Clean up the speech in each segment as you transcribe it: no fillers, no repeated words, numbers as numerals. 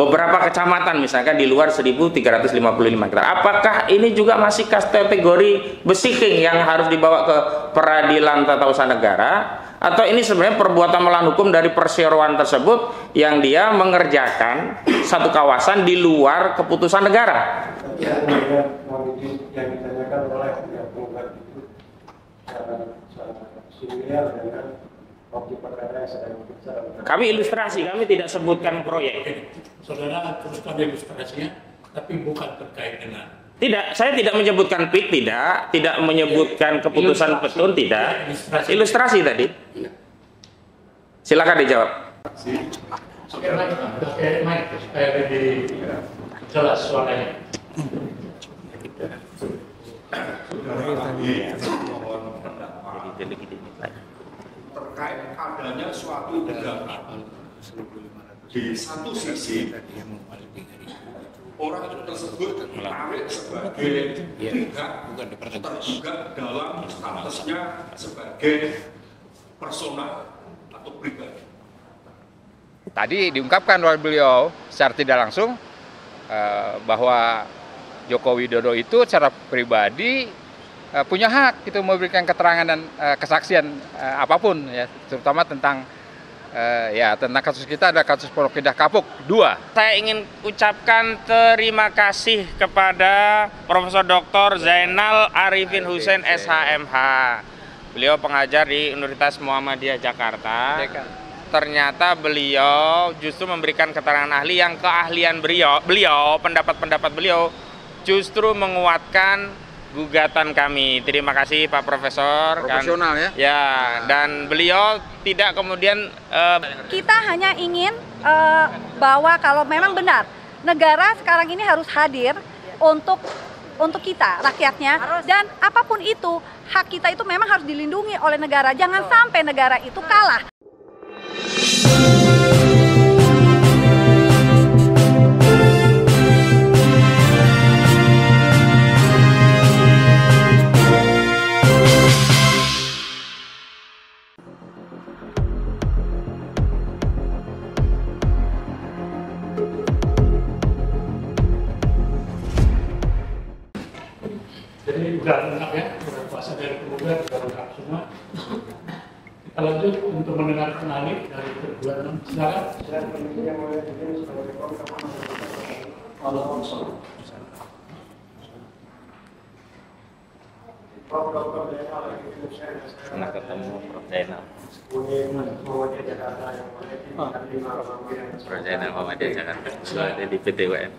beberapa kecamatan misalkan di luar 1.355 hektar. Apakah ini juga masih kategori besiking yang harus dibawa ke peradilan tata usaha negara, atau ini sebenarnya perbuatan melawan hukum dari perseroan tersebut yang dia mengerjakan satu kawasan di luar keputusan negara? Ya, yang ditanyakan oleh pihak penggugat itu similar dengan objek perkara yang sedang diperiksa. Kami ilustrasi, kami tidak sebutkan proyek. Saudara teruskan ilustrasinya, tapi bukan terkait dengan. Tidak, saya tidak menyebutkan PIK, tidak menyebutkan keputusan petun, tidak. Ilustrasi tadi. Silakan dijawab. Pakai mic supaya lebih jelas suaranya. Terkait adanya suatu gugatan di satu sisi orang tersebut ditarik sebagai pihak tergugat dalam statusnya sebagai personal atau pribadi. Tadi diungkapkan oleh beliau secara tidak langsung bahwa Joko Widodo itu secara pribadi punya hak itu memberikan keterangan dan kesaksian apapun ya, terutama tentang tentang kasus kita ada kasus Pondok Indah Kapuk 2. Saya ingin ucapkan terima kasih kepada Profesor Dr. Zainal Arifin Hussein SHMH. Beliau pengajar di Universitas Muhammadiyah Jakarta. Ternyata beliau justru memberikan keterangan ahli yang keahlian beliau, pendapat-pendapat beliau justru menguatkan gugatan kami. Terima kasih Pak Profesor. Profesional ya. Ya, dan beliau tidak kemudian kita hanya ingin bahwa kalau memang benar negara sekarang ini harus hadir untuk kita, rakyatnya, dan apapun itu hak kita itu memang harus dilindungi oleh negara. Jangan sampai negara itu kalah. Jadi udah lengkap ya, udah kuasa dari penggugat, udah lengkap semua. Kita lanjut untuk mendengarkan ahli dari pergugat. Silakan. pernah ketemu Prof. Zainal. Prof. Zainal Muhammadiyah Jakarta. Ada di PTWM.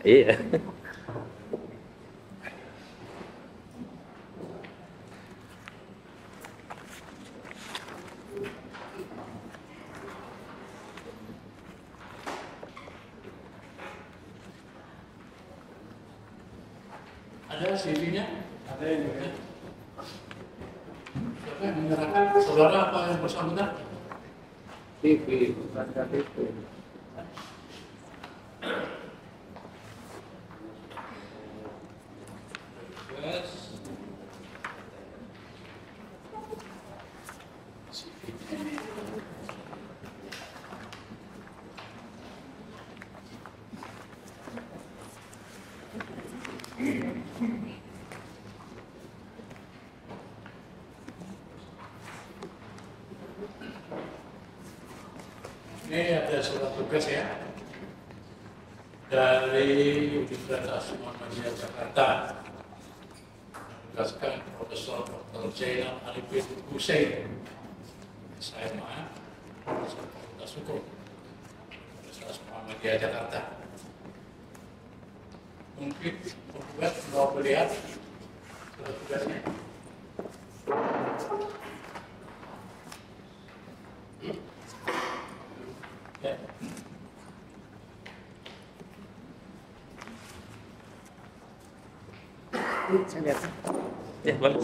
Iya. Ada CV-nya? Ada ini ya. Siapa yang menyerahkan? Saudara apa yang bersangkutan? TV, bukan KTP. Ini ada surat tugas ya dari Universitas Muhammadiyah Jakarta. Tugaskan Profesor Dr. Zainal Arifin Hussein, SMA, Profesor Fakultas Hukum, Universitas Muhammadiyah Jakarta. Mungkin penggugat mau melihat surat tugasnya. Ya. Saya lihat. Ya, boleh.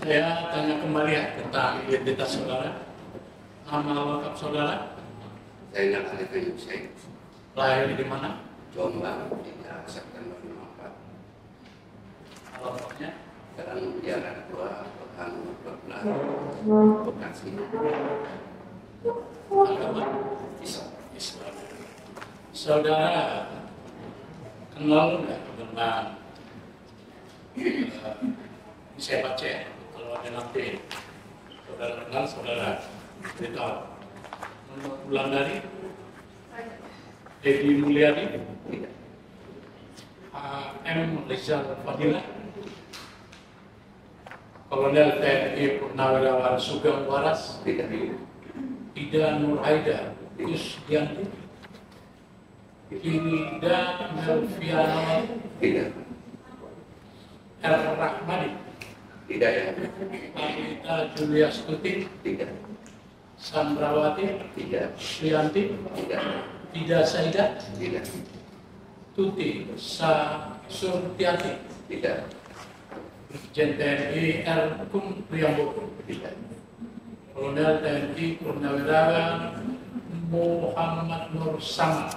Saya tanya kembali ya tentang identitas saudara. Nama lengkap saudara? Zainal Arifin Hussein, Lahir di mana? Jombang, 3 September 54. Alamatnya? Jalan Mutiara 2, Pekan 12, Bekasi. Agama? Islam. Islam. Saudara kenal nggak dengan saya baca ya, kalau ada nanti saudara kenal, saudara beritahu. Menurut Wulandari, Edi Mulyadi, Tidak. M. Rizal Fadilah, Kolonel TNI Purnawirawan Sugeng Waras, Tidak. Ida Nurhaida Kusdianti, Ida Melviana, Tidak. R. Rahmadi, Tidak ya. Anita Julia Stuti, Tidak. Sandrawati, Tidak. Suyanti, Tidak. Ida Saida, Tidak. Tuti Surtiati, Tidak. Brigjen TNI R. Kum Priambodo, Tidak. Kolonel TNI Purnawirawan Muhammad Nur Sama,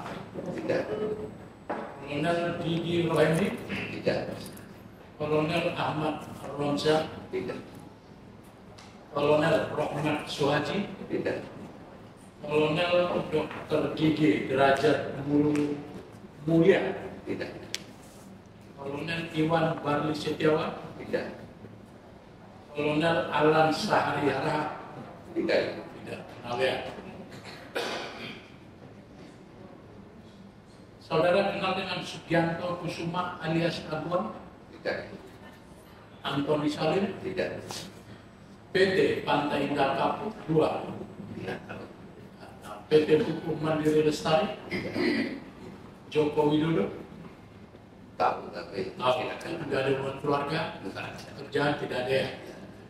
Tidak. Kolonel Didi Rohendi, Tidak. Kolonel Ahmad Romza, Tidak. Kolonel Rohmat Suhaji, Tidak. Kolonel Dr. Gigi Derajat Mulia, Tidak. Kolonel Iwan Barli Setiawan, Tidak. Kolonel Alan Sahari Harahap, Tidak. tidak kenal ya. Saudara kenal dengan Sugianto Kusuma alias Aguan, Tidak. Antoni Salim, Tidak. PT Pantai Indah Kapuk 2, Tidak tahu. PT Hukum Mandiri Lestari, Joko Widodo, Tahu tapi tahu tidak kan tahu. tidak ada hubungan keluarga, Bukan. kerjaan tidak ada ya.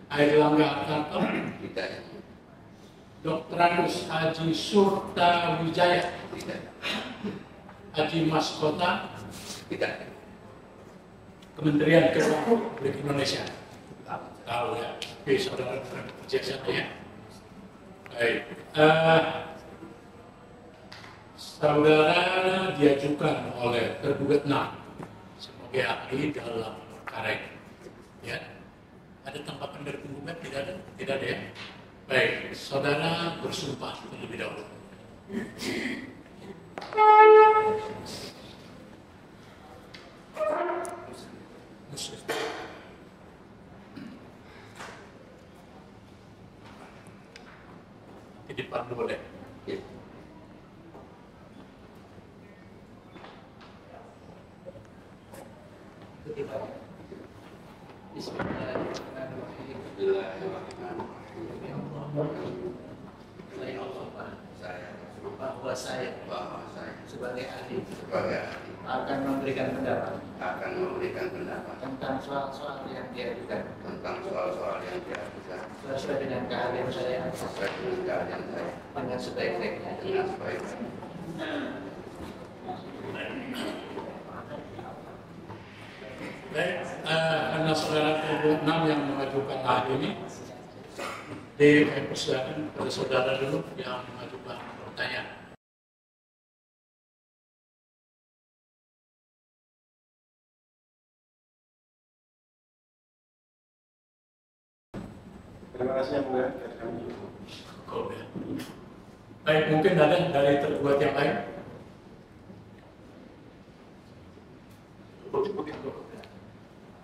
Air Langga Hartarto, Tidak ya. Dr. Agus Haji Surta Wijaya, Tidak. Haji Mas Kota, Tidak. Kementerian Keuangan Republik Indonesia. Tahu. Tahu ya, oke saudara kerja sana ya. Baik, saudara diajukan oleh tergugat 6 sebagai ahli dalam perkara ini. Ya, ada tanggapan dari penggugat? Tidak ada, tidak ada ya. Baik, saudara bersumpah terlebih dahulu. Muslim. Di depan boleh. Ya. Bahwa saya sebagai ahli akan memberikan pendapat tentang soal-soal yang diajukan soal-soal yang diajukan sesuai dengan keahlian saya sesuai dengan keahlian saya dengan sebaik-baiknya. dengan sebaik-baiknya. Baik, karena saudara tergugat 6 yang mengajukan ahli ini, dipersilakan kepada saudara dulu yang mengajukan pertanyaan. Terima kasih yang mulia dari kami. Cukup ya. Baik, mungkin ada dari tergugat yang lain.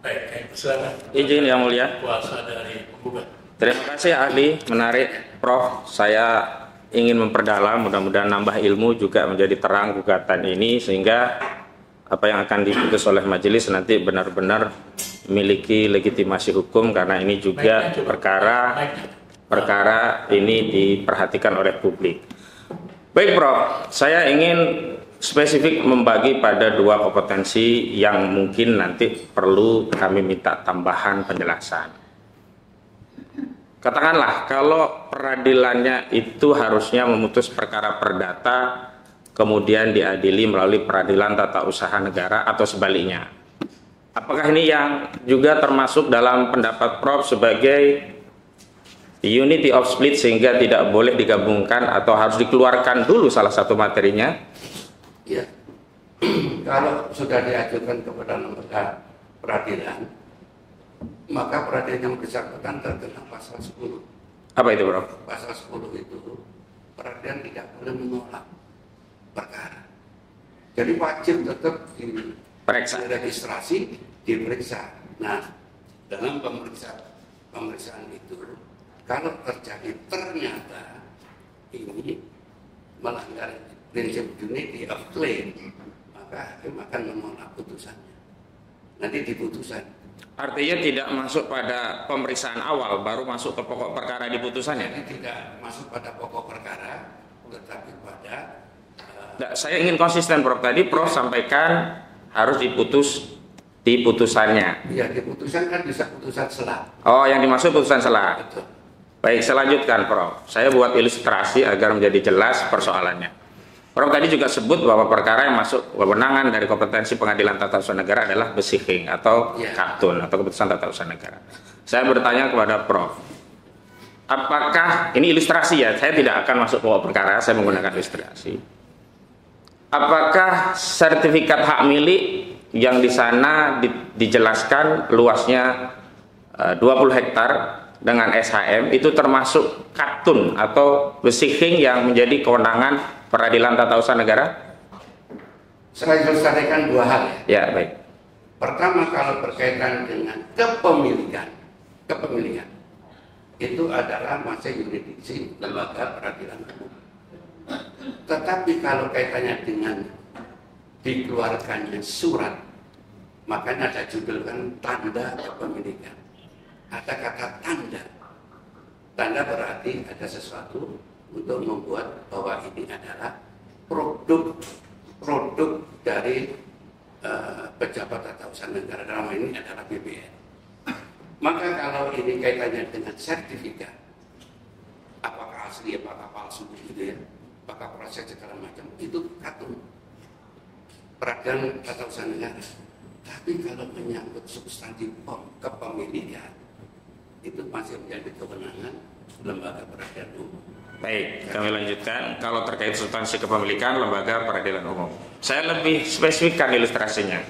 Baik, persilakan. Izin yang mulia. Kuasa dari penggugat. Terima kasih ahli, menarik Prof. Saya ingin memperdalam, mudah-mudahan nambah ilmu juga menjadi terang gugatan ini sehingga apa yang akan diputus oleh majelis nanti benar-benar memiliki legitimasi hukum, karena ini juga perkara ini diperhatikan oleh publik. Baik Prof, saya ingin spesifik membagi pada dua kompetensi yang mungkin nanti perlu kami minta tambahan penjelasan. Katakanlah kalau peradilannya itu harusnya memutus perkara perdata kemudian diadili melalui peradilan tata usaha negara atau sebaliknya. Apakah ini yang juga termasuk dalam pendapat Prof sebagai unity of split sehingga tidak boleh digabungkan atau harus dikeluarkan dulu salah satu materinya? Ya, kalau sudah diajukan kepada lembaga peradilan, maka peradilan yang bersangkutan terkena pasal 10. Apa itu, Prof? Pasal 10 itu peradilan tidak boleh menolak perkara. Jadi wajib tetap diregistrasi, diperiksa. Nah, dalam pemeriksaan itu, kalau terjadi ternyata ini melanggar prinsip unity of claim, maka hakim akan menolak putusannya. Nanti di putusan. Artinya tidak masuk pada pemeriksaan awal, baru masuk ke pokok perkara di putusannya? Jadi tidak masuk pada pokok perkara, tetapi pada saya ingin konsisten, Prof. Tadi Prof sampaikan harus diputus di putusannya. Iya, di putusan kan bisa putusan sela. Oh, yang dimaksud putusan sela. Betul. Baik, saya lanjutkan, Prof. Saya buat ilustrasi agar menjadi jelas persoalannya. Prof tadi juga sebut bahwa perkara yang masuk kewenangan dari kompetensi pengadilan tata usaha negara adalah besiking atau katun atau keputusan tata usaha negara. Saya bertanya kepada Prof, apakah ini ilustrasi ya? Saya tidak akan masuk pokok perkara, saya menggunakan ilustrasi. Apakah sertifikat hak milik yang di sana dijelaskan luasnya 20 hektar dengan SHM itu termasuk katun atau besiking yang menjadi kewenangan peradilan tata usaha negara? Saya selesaikan dua hal ya. Ya, baik. Pertama, kalau berkaitan dengan kepemilikan itu adalah masa yurisdiksi lembaga peradilan umum. Tetapi kalau kaitannya dengan dikeluarkannya surat, makanya ada judul kan tanda kepemilikan. Ada kata tanda. Tanda berarti ada sesuatu untuk membuat bahwa ini adalah produk dari pejabat tata usaha negara, dalam hal ini adalah BPN. Maka kalau ini kaitannya dengan sertifikat, apakah asli, apakah palsu gitu ya, apakah proses segala macam, itu katun peradilan tata usaha negara. Tapi kalau menyangkut substansi kepemilikan, itu masih menjadi kewenangan lembaga peradilan umum. Baik, kami lanjutkan. Kalau terkait substansi kepemilikan lembaga peradilan umum, saya lebih spesifikkan ilustrasinya.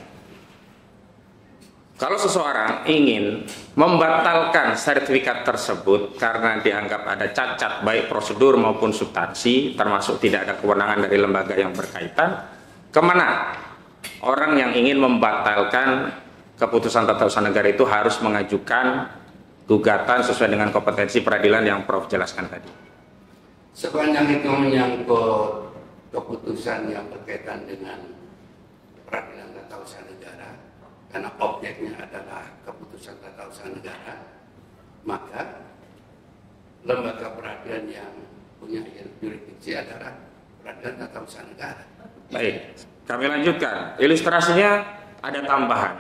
Kalau seseorang ingin membatalkan sertifikat tersebut karena dianggap ada cacat baik prosedur maupun substansi, termasuk tidak ada kewenangan dari lembaga yang berkaitan, kemana orang yang ingin membatalkan keputusan tata usaha negara itu harus mengajukan gugatan sesuai dengan kompetensi peradilan yang Prof jelaskan tadi? Sepanjang itu menyangkut keputusan yang berkaitan dengan peradilan tata usaha negara, karena objeknya adalah keputusan tata usaha negara, maka lembaga peradilan yang punya yurisdiksi adalah peradilan tata usaha negara. Baik, kami lanjutkan. Ilustrasinya ada tambahan.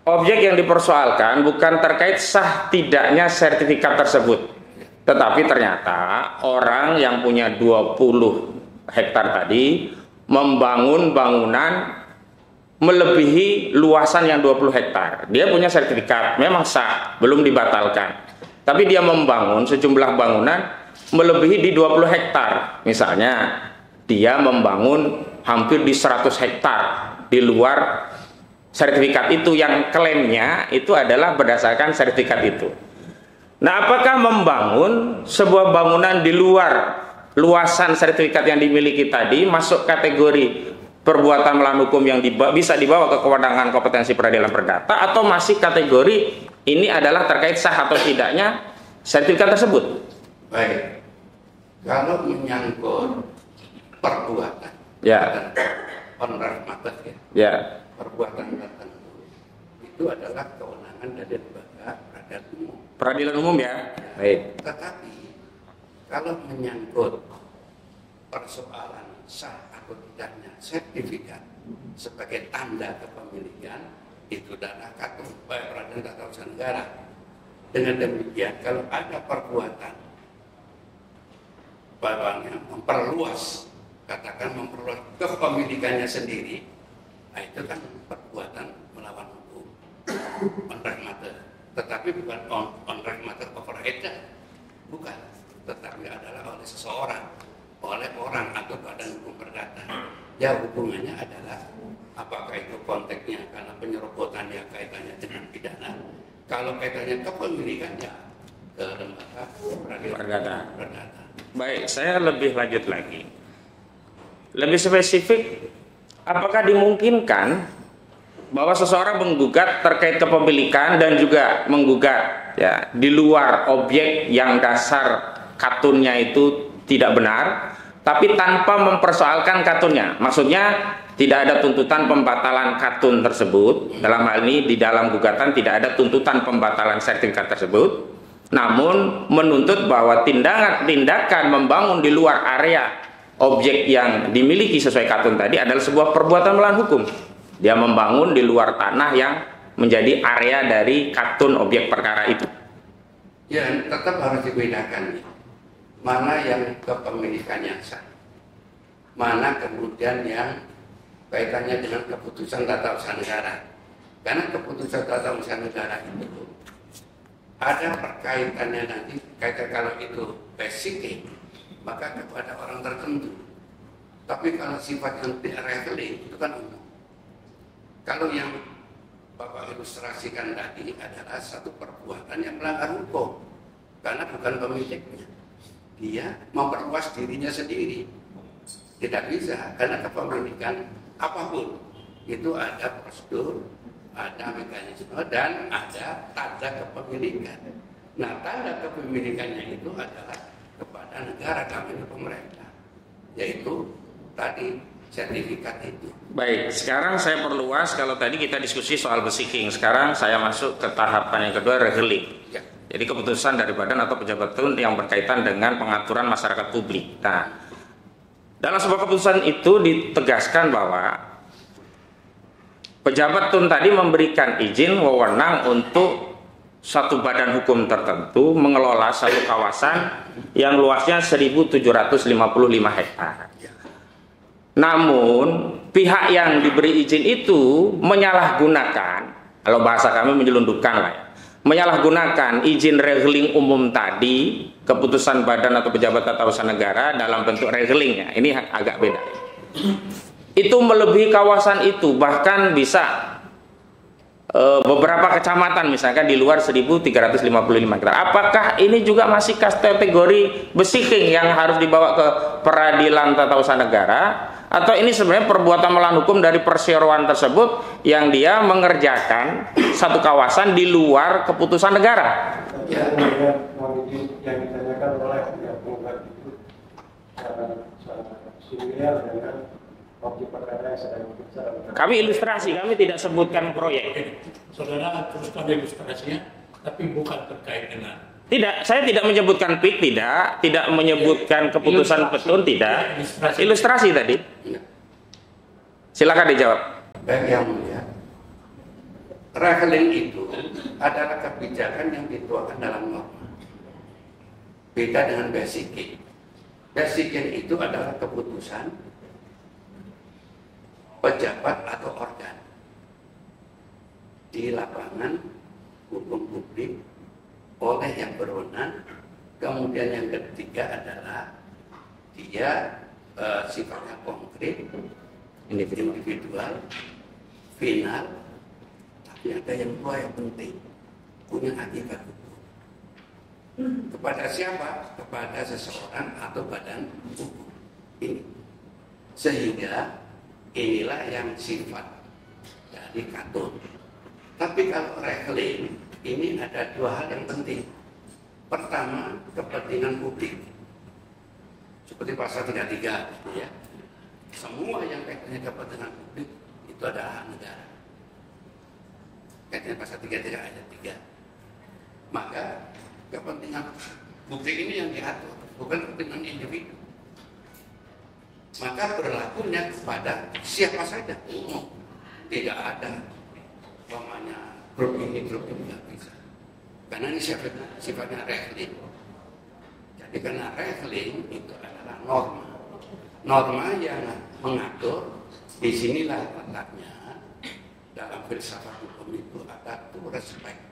Objek yang dipersoalkan bukan terkait sah tidaknya sertifikat tersebut, tetapi ternyata orang yang punya 20 hektar tadi membangun bangunan melebihi luasan yang 20 hektar. Dia punya sertifikat, memang sah, belum dibatalkan. Tapi dia membangun sejumlah bangunan melebihi di 20 hektar. Misalnya, dia membangun hampir di 100 hektar di luar sertifikat itu, yang klaimnya itu adalah berdasarkan sertifikat itu. Nah, apakah membangun sebuah bangunan di luar luasan sertifikat yang dimiliki tadi masuk kategori perbuatan melawan hukum yang bisa dibawa ke kewenangan kompetensi peradilan perdata, atau masih kategori ini adalah terkait sah atau tidaknya sertifikat tersebut? Baik, kalau menyangkut perbuatan, ya, onraf mabat ya. Ya. Perbuatan tertentu itu adalah kewenangan dari lembaga peradilan umum. Peradilan umum ya. Baik. Tetapi kalau menyangkut persoalan sah atau tidaknya sertifikat sebagai tanda kepemilikan itu adalah katun peradilan tata usaha negara. Dengan demikian, kalau ada perbuatan bapaknya memperluas, katakan memperluas kepemilikannya sendiri, nah itu kan perbuatan melawan hukum, onraf matter. Tetapi bukan onraf matter overhead, bukan. Tetapi adalah oleh seseorang, oleh orang atau badan hukum perdata. Ya hubungannya adalah apakah itu konteksnya karena penyerobotannya kaitannya dengan pidana. Kalau kaitannya kepemilikannya ke lembaga peradilan perdata. Baik, saya lebih lanjut lagi. Lebih spesifik, apakah dimungkinkan bahwa seseorang menggugat terkait kepemilikan dan juga menggugat ya di luar objek yang dasar katunnya itu tidak benar, tapi tanpa mempersoalkan katunnya? Maksudnya tidak ada tuntutan pembatalan katun tersebut. Dalam hal ini di dalam gugatan tidak ada tuntutan pembatalan sertifikat tersebut, namun menuntut bahwa tindakan membangun di luar area objek yang dimiliki sesuai katun tadi adalah sebuah perbuatan melawan hukum. Dia membangun di luar tanah yang menjadi area dari katun objek perkara itu. Ya, tetap harus dibedakan. Mana yang kepemilikannya sah, mana kemudian yang kaitannya dengan keputusan tata usaha negara. Karena keputusan tata usaha negara itu ada perkaitannya nanti, kaitan kalau itu basic, maka kepada orang tertentu. Tapi kalau sifat yang reveling itu kan umum. Kalau yang Bapak ilustrasikan tadi adalah satu perbuatan yang melanggar hukum, karena bukan pemiliknya. Dia memperluas dirinya sendiri. Tidak bisa, karena kepemilikan apapun itu ada prosedur, ada mekanisme, dan ada tanda kepemilikan. Nah, tanda kepemilikannya itu adalah kepada negara, kami pemerintah, yaitu tadi sertifikat itu. Baik, sekarang saya perluas. Kalau tadi kita diskusi soal besiking, sekarang saya masuk ke tahapan yang kedua, regeling. Ya. Jadi keputusan dari badan atau pejabat tun yang berkaitan dengan pengaturan masyarakat publik. Nah, dalam sebuah keputusan itu ditegaskan bahwa pejabat tun tadi memberikan izin wewenang untuk satu badan hukum tertentu mengelola satu kawasan yang luasnya 1.755 hektar. Namun pihak yang diberi izin itu menyalahgunakan, kalau bahasa kami menyelundupkan lah ya, menyalahgunakan izin regeling umum tadi, keputusan badan atau pejabat tata usaha negara dalam bentuk regelingnya. Ini agak beda. Itu melebihi kawasan itu, bahkan bisa beberapa kecamatan misalkan di luar 1.355 hektar. Apakah ini juga masih kategori besiking yang harus dibawa ke peradilan tata usaha negara, atau ini sebenarnya perbuatan melawan hukum dari perseroan tersebut yang dia mengerjakan satu kawasan di luar keputusan negara? Ya, yang ditanyakan oleh pihak penggugat itu similar dengan objek perkara yang sedang dibicarakan. Kami ilustrasi, kami tidak sebutkan proyek. Saudara teruskan ilustrasinya, tapi bukan terkait dengan. Tidak, saya tidak menyebutkan PIK, tidak menyebutkan keputusan petun, tidak. Ilustrasi tadi. Silakan dijawab. Baik yang mulia, regeling itu adalah kebijakan yang dituangkan dalam norma. Beda dengan basiking. Basiking itu adalah keputusan pejabat atau organ di lapangan hukum publik oleh yang berwenang. Kemudian yang ketiga adalah dia sifatnya konkret, individual, final, tapi ada yang dua yang penting, punya hakikat hukum. Kepada siapa? Kepada seseorang atau badan hukum. Ini. Sehingga inilah yang sifat dari katun. Tapi kalau regeling, ini ada dua hal yang penting. Pertama, kepentingan publik. Seperti pasal 33, ya. semua yang kaitannya kepentingan publik itu adalah hak negara. Kaitannya pasal 33 ayat 3. Maka kepentingan publik ini yang diatur, bukan kepentingan individu. Maka berlakunya kepada siapa saja, umum. Tidak ada umpamanya grup ini nggak bisa. Karena ini sifatnya rekening. Jadi karena rekening itu adalah norma. Norma yang mengatur, disinilah letaknya dalam filsafat hukum itu ada to respect.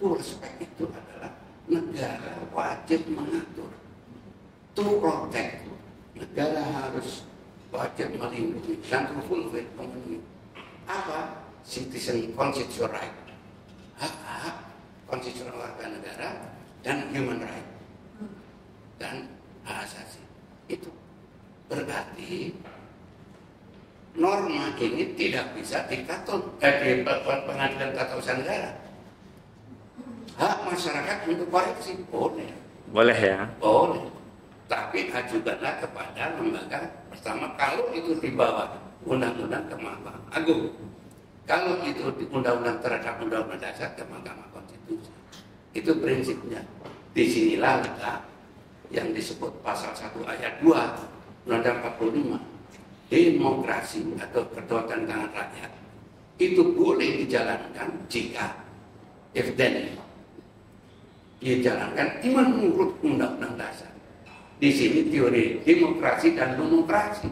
To respect itu adalah negara wajib mengatur. To protect, negara harus wajib melindungi dan to fulfill, memenuhi apa? Citizen constitutional right, hak-hak konstitusional warga negara dan human right dan hak asasi. Itu berarti norma ini tidak bisa dikatur di pengadilan tata usaha negara. Hak masyarakat untuk koreksi boleh. Boleh ya. Boleh. Tapi ajukanlah kepada lembaga pertama kalau itu di bawah undang-undang ke Mahkamah Agung. Kalau itu di undang-undang terhadap undang-undang dasar ke Mahkamah Konstitusi. Itu prinsipnya. Disinilah letak yang disebut pasal 1 ayat 2 Undang-Undang 45. Demokrasi atau kedaulatan tangan rakyat itu boleh dijalankan jika if then dijalankan menurut undang-undang dasar. Di sini teori demokrasi dan monokrasi.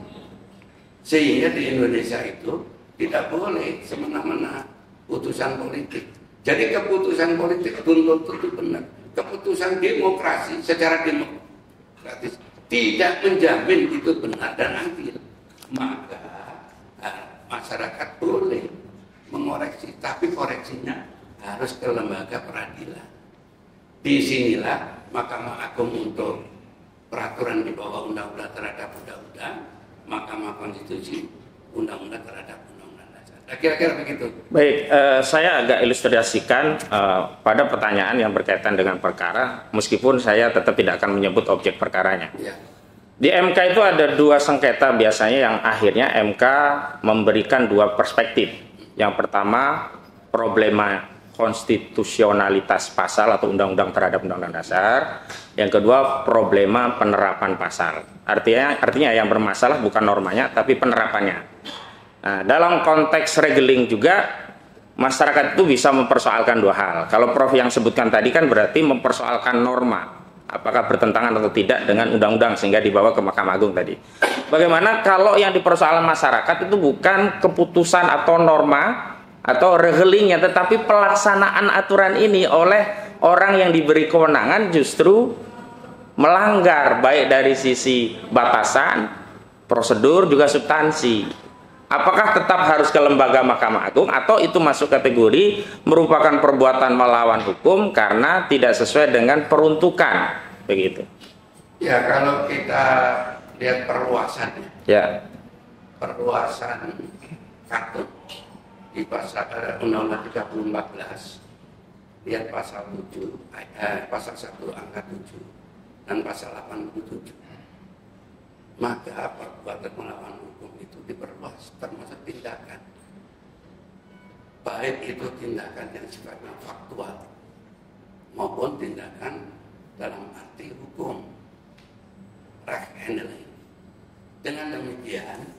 Sehingga di Indonesia itu tidak boleh semena-mena putusan politik. Jadi keputusan politik belum tentu benar. Keputusan demokrasi secara demokratis tidak menjamin itu benar dan adil. Maka masyarakat boleh mengoreksi, tapi koreksinya harus ke lembaga peradilan. Disinilah Mahkamah Agung untuk peraturan di bawah undang-undang terhadap undang-undang, Mahkamah Konstitusi undang-undang terhadap undang-undang dasar. Nah, kira-kira begitu. Baik, saya agak ilustrasikan pada pertanyaan yang berkaitan dengan perkara, meskipun saya tetap tidak akan menyebut objek perkaranya. Ya. Di MK itu ada dua sengketa biasanya yang akhirnya MK memberikan dua perspektif. Yang pertama, problema konstitusionalitas pasal atau undang-undang terhadap undang-undang dasar. Yang kedua, problema penerapan pasal. Artinya yang bermasalah bukan normanya, tapi penerapannya. Nah, dalam konteks regeling juga, masyarakat itu bisa mempersoalkan dua hal. Kalau Prof yang sebutkan tadi kan berarti mempersoalkan norma. Apakah bertentangan atau tidak dengan undang-undang sehingga dibawa ke Mahkamah Agung tadi. Bagaimana kalau yang dipersoalkan masyarakat itu bukan keputusan atau norma atau regelingnya, tetapi pelaksanaan aturan ini oleh orang yang diberi kewenangan justru melanggar baik dari sisi batasan, prosedur juga substansi. Apakah tetap harus ke lembaga Mahkamah Agung atau itu masuk kategori merupakan perbuatan melawan hukum karena tidak sesuai dengan peruntukan, begitu? Ya, kalau kita lihat perluasannya, Ya. perluasan katut di pasal Undang-Undang 3014, lihat pasal 7, pasal 1 angka 7 dan pasal 87. Maka perbuatan melawan hukum itu diperluas termasuk tindakan, baik itu tindakan yang sifatnya faktual maupun tindakan dalam arti hukum, right handling. Dengan demikian,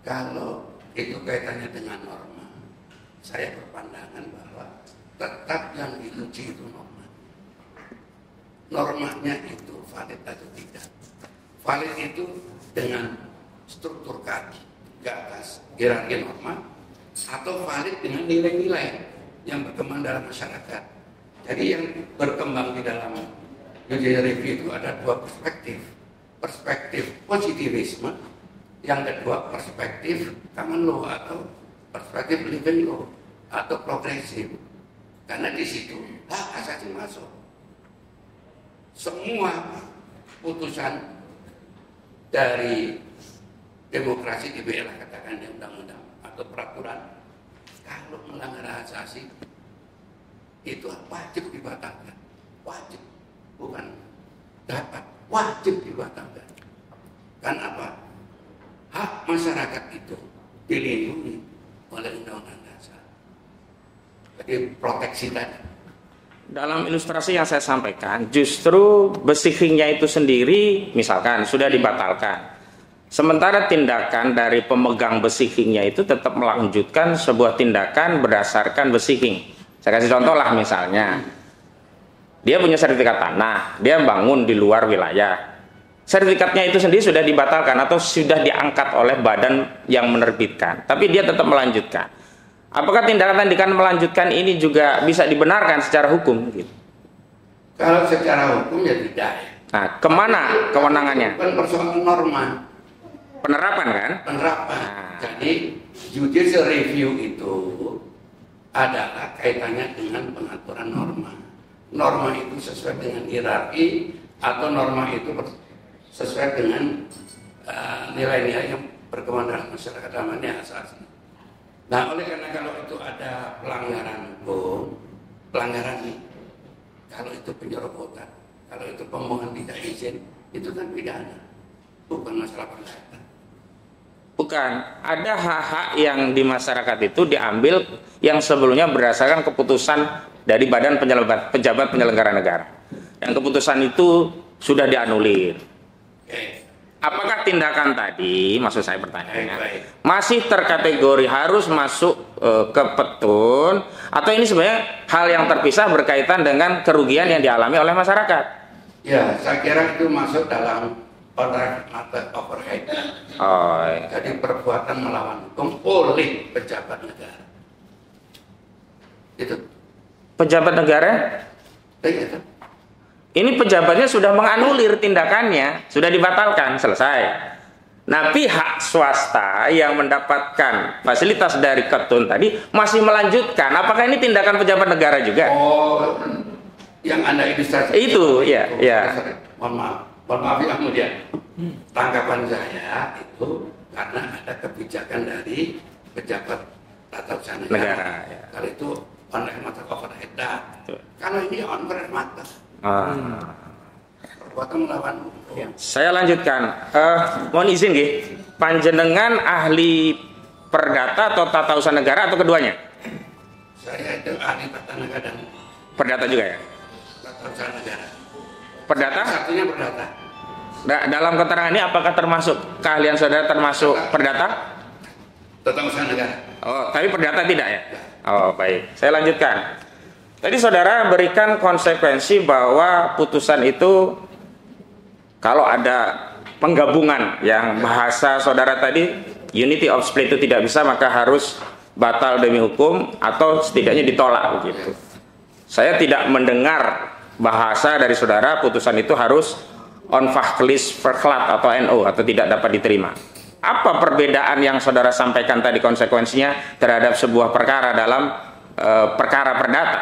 kalau itu kaitannya dengan norma, saya berpandangan bahwa tetap yang diuji itu norma. Normanya itu valid atau tidak. Valid itu dengan struktur ke atas hierarki norma, atau valid dengan nilai-nilai yang berkembang dalam masyarakat. Jadi yang berkembang di dalam judicial review itu ada dua perspektif. Perspektif positivisme, yang kedua perspektif common law atau perspektif living law atau progresif. Karena di situ hak asasi masuk. Semua putusan dari demokrasi dibela katakan di undang-undang atau peraturan, kalau melanggar hak asasi itu wajib dibatalkan. Wajib, bukan dapat, wajib dibatalkan. Karena apa? hak masyarakat itu dilindungi oleh Undang-Undang Dasar. Jadi proteksi tadi. Dalam ilustrasi yang saya sampaikan, justru besikhingnya itu sendiri misalkan sudah dibatalkan. Sementara tindakan dari pemegang besikhingnya itu tetap melanjutkan sebuah tindakan berdasarkan besikhing. Saya kasih contoh lah, misalnya dia punya sertifikat tanah, dia bangun di luar wilayah. Sertifikatnya itu sendiri sudah dibatalkan atau sudah diangkat oleh badan yang menerbitkan, tapi dia tetap melanjutkan. Apakah tindakan melanjutkan ini juga bisa dibenarkan secara hukum? Gitu. Kalau secara hukum ya tidak. Nah, kemana kewenangannya? Bukan persoalan norma. Penerapan kan? Penerapan. Nah. Jadi judicial review itu adalah kaitannya dengan pengaturan norma. Norma itu sesuai dengan hierarki atau norma itu sesuai dengan nilai-nilai yang berkembang dalam masyarakat namanya asasi. Nah, oleh karena kalau itu ada pelanggaran hukum, pelanggaran ini, kalau itu penyerobotan, kalau itu pembuangan tidak izin, itu kan pidana, bukan masalah perdata. Bukan, ada hak-hak yang di masyarakat itu diambil yang sebelumnya berdasarkan keputusan dari badan pejabat penyelenggara negara. Yang keputusan itu sudah dianulir. Apakah tindakan tadi, maksud saya pertanyaannya, masih terkategori harus masuk ke petun, atau ini sebenarnya hal yang terpisah berkaitan dengan kerugian yang dialami oleh masyarakat? Ya, saya kira itu masuk dalam contract matter overhead. Oh, iya. Jadi perbuatan melawan hukum oleh pejabat negara. Itu. Pejabat negara? Itu. Ini pejabatnya sudah menganulir tindakannya, sudah dibatalkan, selesai. Nah, pihak swasta yang mendapatkan fasilitas dari ketun tadi masih melanjutkan. Apakah ini tindakan pejabat negara juga? Oh, yang Anda ilustrasi. Itu, ya. Mohon maaf ya kemudian. Tanggapan saya itu karena ada kebijakan dari pejabat tata usaha negara. Ya. Kalau itu on matter overhead. Kalau ini on matter. Perbuatan melawan hukum. Saya lanjutkan. Mohon izin nggih, panjenengan ahli perdata atau tata usaha negara atau keduanya? Saya itu ahli tata negara dan perdata juga ya? Tata usaha negara. Perdata? Satunya perdata. Dalam keterangan ini apakah termasuk keahlian saudara termasuk perdata? Tata usaha negara. Oh, tapi perdata tidak ya? Oh, baik. Saya lanjutkan. Tadi saudara berikan konsekuensi bahwa putusan itu kalau ada penggabungan yang bahasa saudara tadi unity of split itu tidak bisa, maka harus batal demi hukum atau setidaknya ditolak begitu. Saya tidak mendengar bahasa dari saudara putusan itu harus onfachlis verklat atau NO atau tidak dapat diterima. Apa perbedaan yang saudara sampaikan tadi konsekuensinya terhadap sebuah perkara dalam perkara perdata?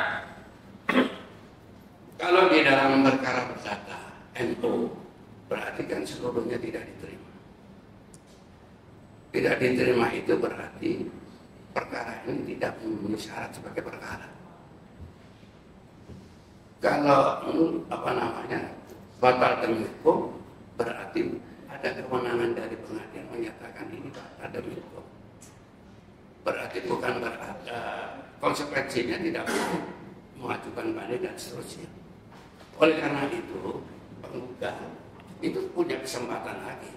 Kalau di dalam perkara perdata NO berarti kan seluruhnya tidak diterima. Tidak diterima itu berarti perkara ini tidak memenuhi syarat sebagai perkara. Kalau batal demi hukum berarti ada kewenangan dari pengadilan menyatakan ini batal demi hukum. Berarti bukan berarti konsekuensinya tidak boleh mengajukan banding dan seterusnya. Oleh karena itu penggugat itu punya kesempatan lagi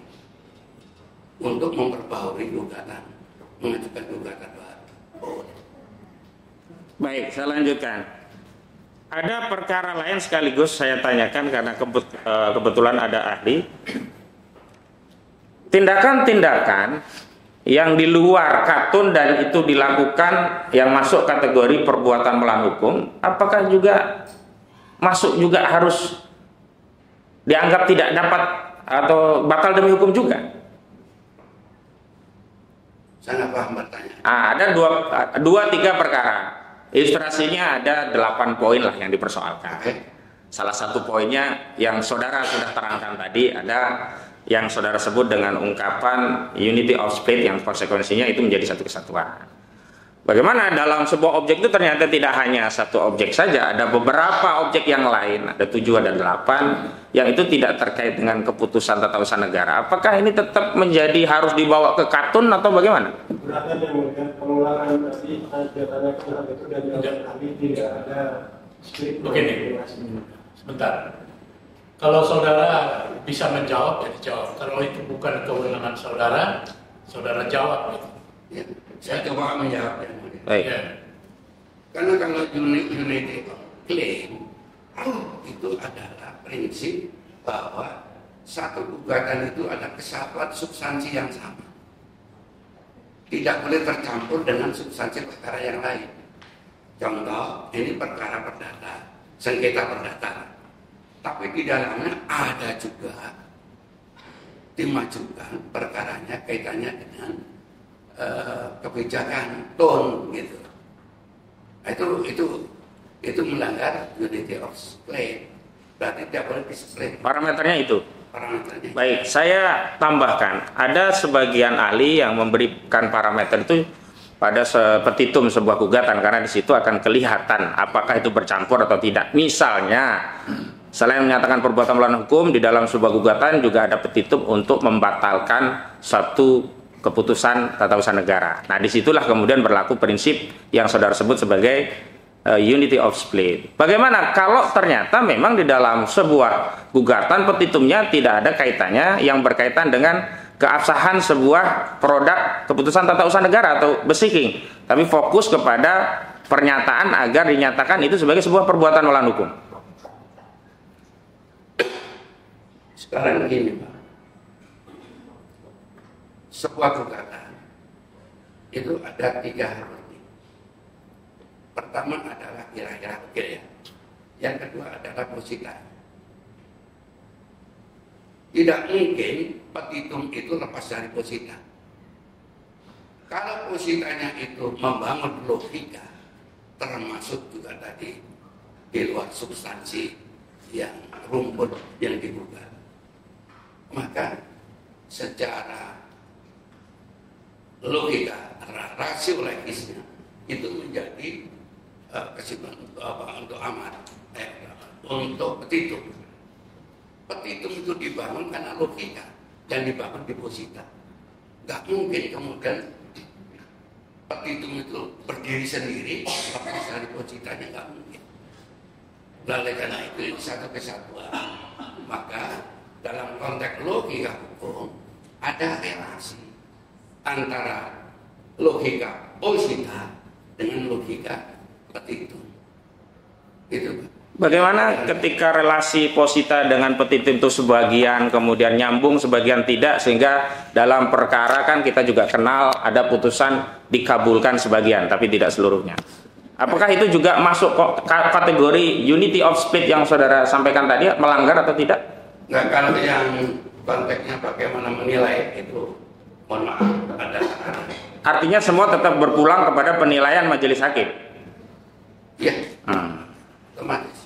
untuk memperbaharui gugatan, mengajukan gugatan baru. Baik, saya lanjutkan. Ada perkara lain sekaligus saya tanyakan karena kebetulan ada ahli. Tindakan-tindakan yang di luar katun dan itu dilakukan yang masuk kategori perbuatan melawan hukum, apakah juga masuk juga harus dianggap tidak dapat atau batal demi hukum juga? Saya nggak paham bertanya. Ada dua tiga perkara. Ilustrasinya ada 8 poin lah yang dipersoalkan. Salah satu poinnya yang saudara sudah terangkan tadi, ada yang saudara sebut dengan ungkapan unity of split yang konsekuensinya itu menjadi satu kesatuan. Bagaimana dalam sebuah objek itu ternyata tidak hanya satu objek saja, ada beberapa objek yang lain, ada 7, ada 8, yang itu tidak terkait dengan keputusan tata usaha negara. Apakah ini tetap menjadi harus dibawa ke katun atau bagaimana? Keberatan yang melihat pengulangan tadi datanya hal itu dan jawaban kami tidak ada skrip. Begini, sebentar. Kalau saudara bisa menjawab, ya dijawab. Kalau itu bukan kewenangan saudara, saudara jawab. Ya, saya coba menjawab yang mulia. Baik. Ya. Karena kalau unity of claim itu adalah prinsip bahwa satu gugatan itu ada kesatuan substansi yang sama. Tidak boleh tercampur dengan substansi perkara yang lain. Contoh, ini perkara perdata, sengketa perdata. Tapi di dalamnya ada juga dimajukan perkaranya kaitannya dengan kebijakan tone gitu. Itu melanggar unity of claim. Berarti tidak boleh display. Parameternya itu. Parameternya. Baik, saya tambahkan, ada sebagian ahli yang memberikan parameter itu pada petitum sebuah gugatan karena di situ akan kelihatan apakah itu bercampur atau tidak. Misalnya, selain menyatakan perbuatan melawan hukum, di dalam sebuah gugatan juga ada petitum untuk membatalkan satu keputusan tata usaha negara. Nah, disitulah kemudian berlaku prinsip yang saudara sebut sebagai unity of split. Bagaimana kalau ternyata memang di dalam sebuah gugatan petitumnya tidak ada kaitannya yang berkaitan dengan keabsahan sebuah produk keputusan tata usaha negara atau besiking, tapi fokus kepada pernyataan agar dinyatakan itu sebagai sebuah perbuatan melawan hukum. Sekarang begini, Pak. Sebuah gugatan itu ada 3 hal penting. Pertama adalah kira-kira ya. Yang kedua adalah posita. Tidak mungkin petitum itu lepas dari posita. Kalau positanya itu membangun logika, termasuk juga tadi di luar substansi yang rumput yang digugat, maka secara logika rasio logisnya itu menjadi kesimpulan untuk amat untuk petitum. Petitum itu dibangun karena logika dan dibangun di posita. Gak mungkin kemudian petitum itu berdiri sendiri lepas dari positanya, gak mungkin. Oleh karena itu satu kesatuan. Maka dalam konteks logika hukum ada relasi antara logika posita dengan logika petitum. Itu. Bagaimana ketika relasi posita dengan petitum itu sebagian kemudian nyambung, sebagian tidak, sehingga dalam perkara kan kita juga kenal ada putusan dikabulkan sebagian tapi tidak seluruhnya. Apakah itu juga masuk kategori unity of split yang saudara sampaikan tadi, melanggar atau tidak? Nggak, kalau yang konteksnya bagaimana menilai itu, mohon maaf, ada. Artinya semua tetap berpulang kepada penilaian majelis hakim. Iya, otomatis.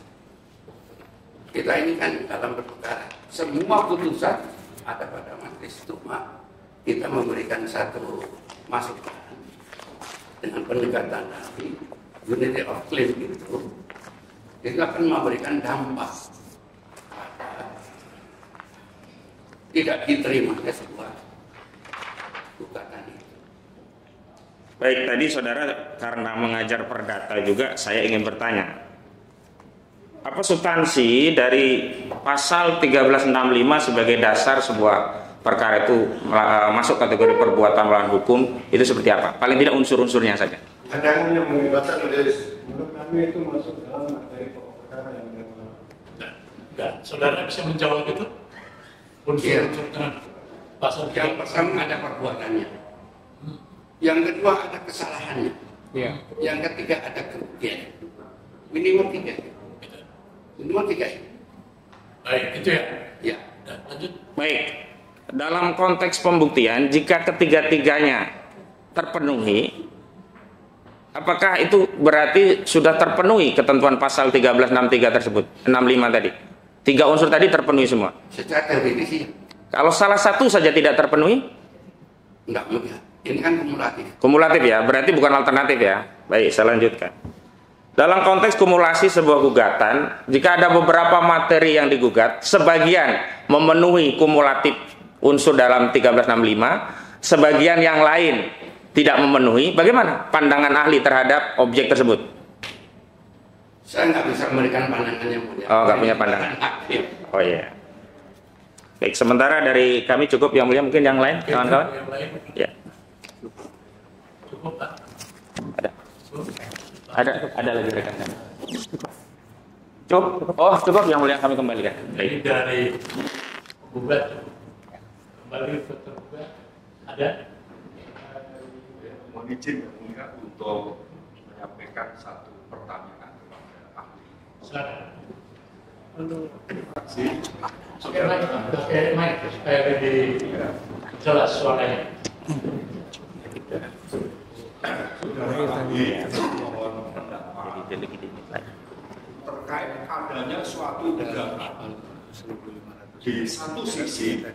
Kita ini kan dalam perkara, semua putusan ada pada majelis. Cuma kita memberikan satu masukan dengan pendekatan tadi, unity of claim itu akan memberikan dampak pada tidak diterimanya sebuah gugatan itu. Baik, tadi saudara karena mengajar perdata juga saya ingin bertanya, apa substansi dari pasal 1365 sebagai dasar sebuah perkara itu masuk kategori perbuatan melawan hukum itu seperti apa? Paling tidak unsur-unsurnya saja. Ada yang melibatkan menurut kami itu masuk dalam materi pokok perkara yang Enggak, saudara bisa menjawab itu? Unsur-unsur dengan pasal Yang pertama ada perbuatannya, yang kedua ada kesalahannya, yang ketiga ada kerugian. Minimal 3. Minimal 3. Baik, itu ya. Ya. Dan lanjut. Baik, dalam konteks pembuktian jika ketiga-tiganya terpenuhi, apakah itu berarti sudah terpenuhi ketentuan pasal 1363 tersebut, 65 tadi? 3 unsur tadi terpenuhi semua. Secara teoritis sih Kalau salah satu saja tidak terpenuhi, enggak mungkin. Ini kan kumulatif. Kumulatif ya, berarti bukan alternatif ya. Baik, saya lanjutkan. Dalam konteks kumulasi sebuah gugatan, jika ada beberapa materi yang digugat, sebagian memenuhi kumulatif unsur dalam 1365, sebagian yang lain tidak memenuhi, bagaimana pandangan ahli terhadap objek tersebut? Saya nggak bisa memberikan pandangan yang mulia. Oh, nggak punya pandangan. Oh iya. Baik, sementara dari kami cukup yang mulia, mungkin yang lain, kawan-kawan? Yang lain? Ya. Cukup, Pak? Ada lagi rekan kami. Cukup? Oh, cukup yang mulia, kami kembalikan. Ini Baik. dari gugat kembali ke tergugat ada. Mohon izin yang mulia untuk menyampaikan satu pertanyaan kepada ahli. Silakan. Terima kasih. Pakai mic supaya lebih jelas suaranya. Mohon pendapat terkait adanya suatu gugatan. Di satu sisi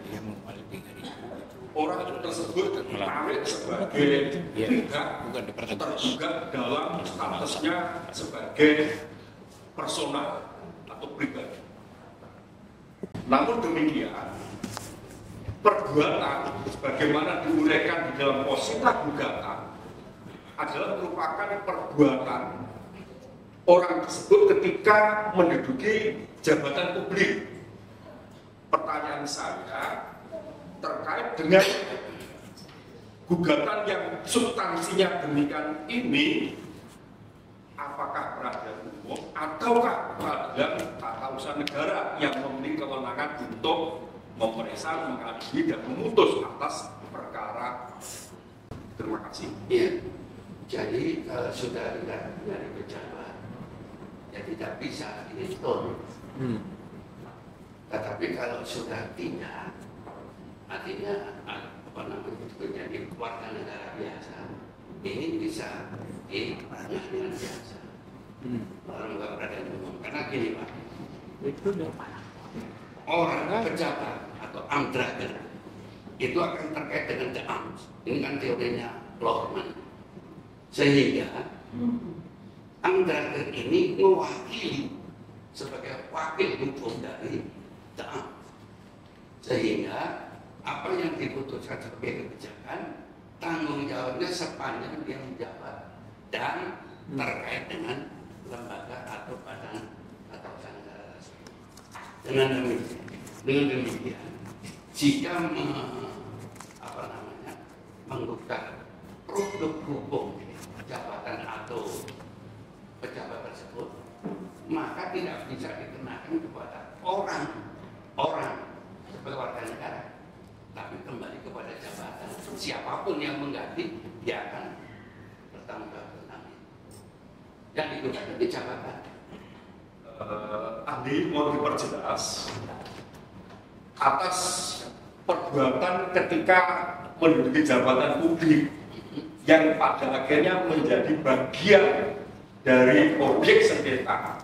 orang tersebut ditarik sebagai pihak tergugat dalam statusnya sebagai personal atau pribadi. Namun demikian, perbuatan sebagaimana diuraikan di dalam posita gugatan adalah merupakan perbuatan orang tersebut ketika menduduki jabatan publik. Pertanyaan saya terkait dengan gugatan yang substansinya demikian ini, apakah peradilan umum ataukah peradilan tata usaha negara yang memiliki kewenangan untuk memeriksa, mengadili dan memutus atas perkara. Terima kasih. Iya. Jadi kalau sudah tidak dari pejabat, ya tidak bisa dihitung. Tetapi kalau sudah tidak, artinya apa namanya menjadi warga negara biasa, ini bisa di pengadilan biasa. Orang nggak peradilan umum. Karena gini Pak, orang pejabat atau amdrager itu akan terkait dengan the arms. Ini kan teorinya Lohman. Sehingga amdrager ini mewakili sebagai wakil hukum dari the arms. Sehingga apa yang diputuskan sebagai kebijakan, tanggung jawabnya sepanjang dia menjabat dan terkait dengan lembaga atau badan atau usaha negara tersebut. Dengan demikian, jika menggugat produk hukum jabatan atau pejabat tersebut, maka tidak bisa dikenakan kepada orang sebagai warga negara, tapi kembali kepada jabatan. Siapapun yang mengganti, dia akan bertanggung jawab tentang itu. Dan itu kan di jabatan. Ahli mau diperjelas atas perbuatan ketika menduduki jabatan publik yang pada akhirnya menjadi bagian dari objek sengketa,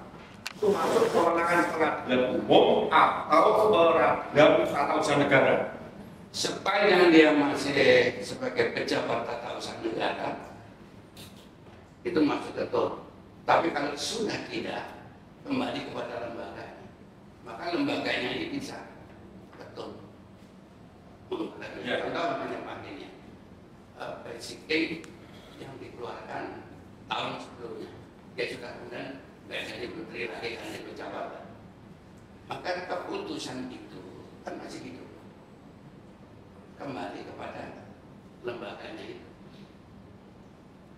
itu masuk kewenangan peradilan umum atau peradilan tata usaha negara. Sepanjang dia masih sebagai pejabat tata usaha negara, itu masuk betul. Tapi kalau sudah tidak, kembali kepada lembaga, maka lembaganya ini bisa betul. Contoh penyebabnya, basic pay yang dikeluarkan tahun sebelumnya, dia sudah kemudian biasanya diberi lagi karena pejabat. Maka keputusan itu kan masih hidup, kembali kepada lembaganya itu.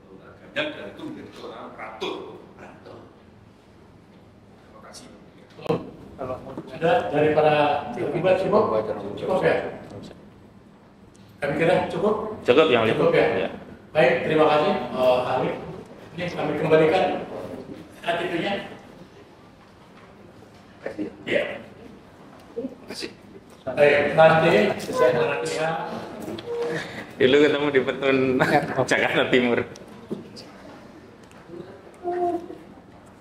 Lembaganya dan itu menjadi seorang peratur. Terima kasih. Ada dari para terlibat cukup ya? Kami kira cukup? Cukup yang mulia. Cukup ya? Ya. Baik, terima kasih ahli. Ini kami kembalikan attitude-nya. Ya. Masih. Baik, nanti sesuai dengan latihan. Dulu ketemu di Petun Jakarta Timur.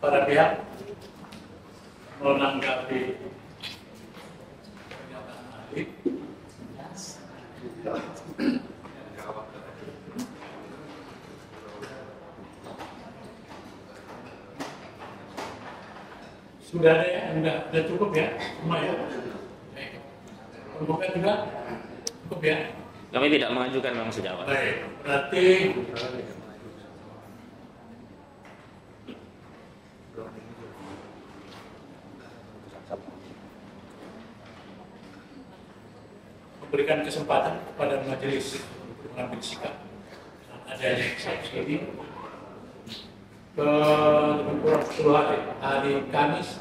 Para pihak menanggapi pernyataan ahli. Sudah ada ya? Udah cukup ya? Semua ya? Baik. Penggugat juga? Cukup ya? Kami tidak mengajukan memang sejak awal. Baik, berarti memberikan kesempatan kepada majelis untuk mengambil sikap adanya eksepsi ini ke lebih kurang 10 hari Kamis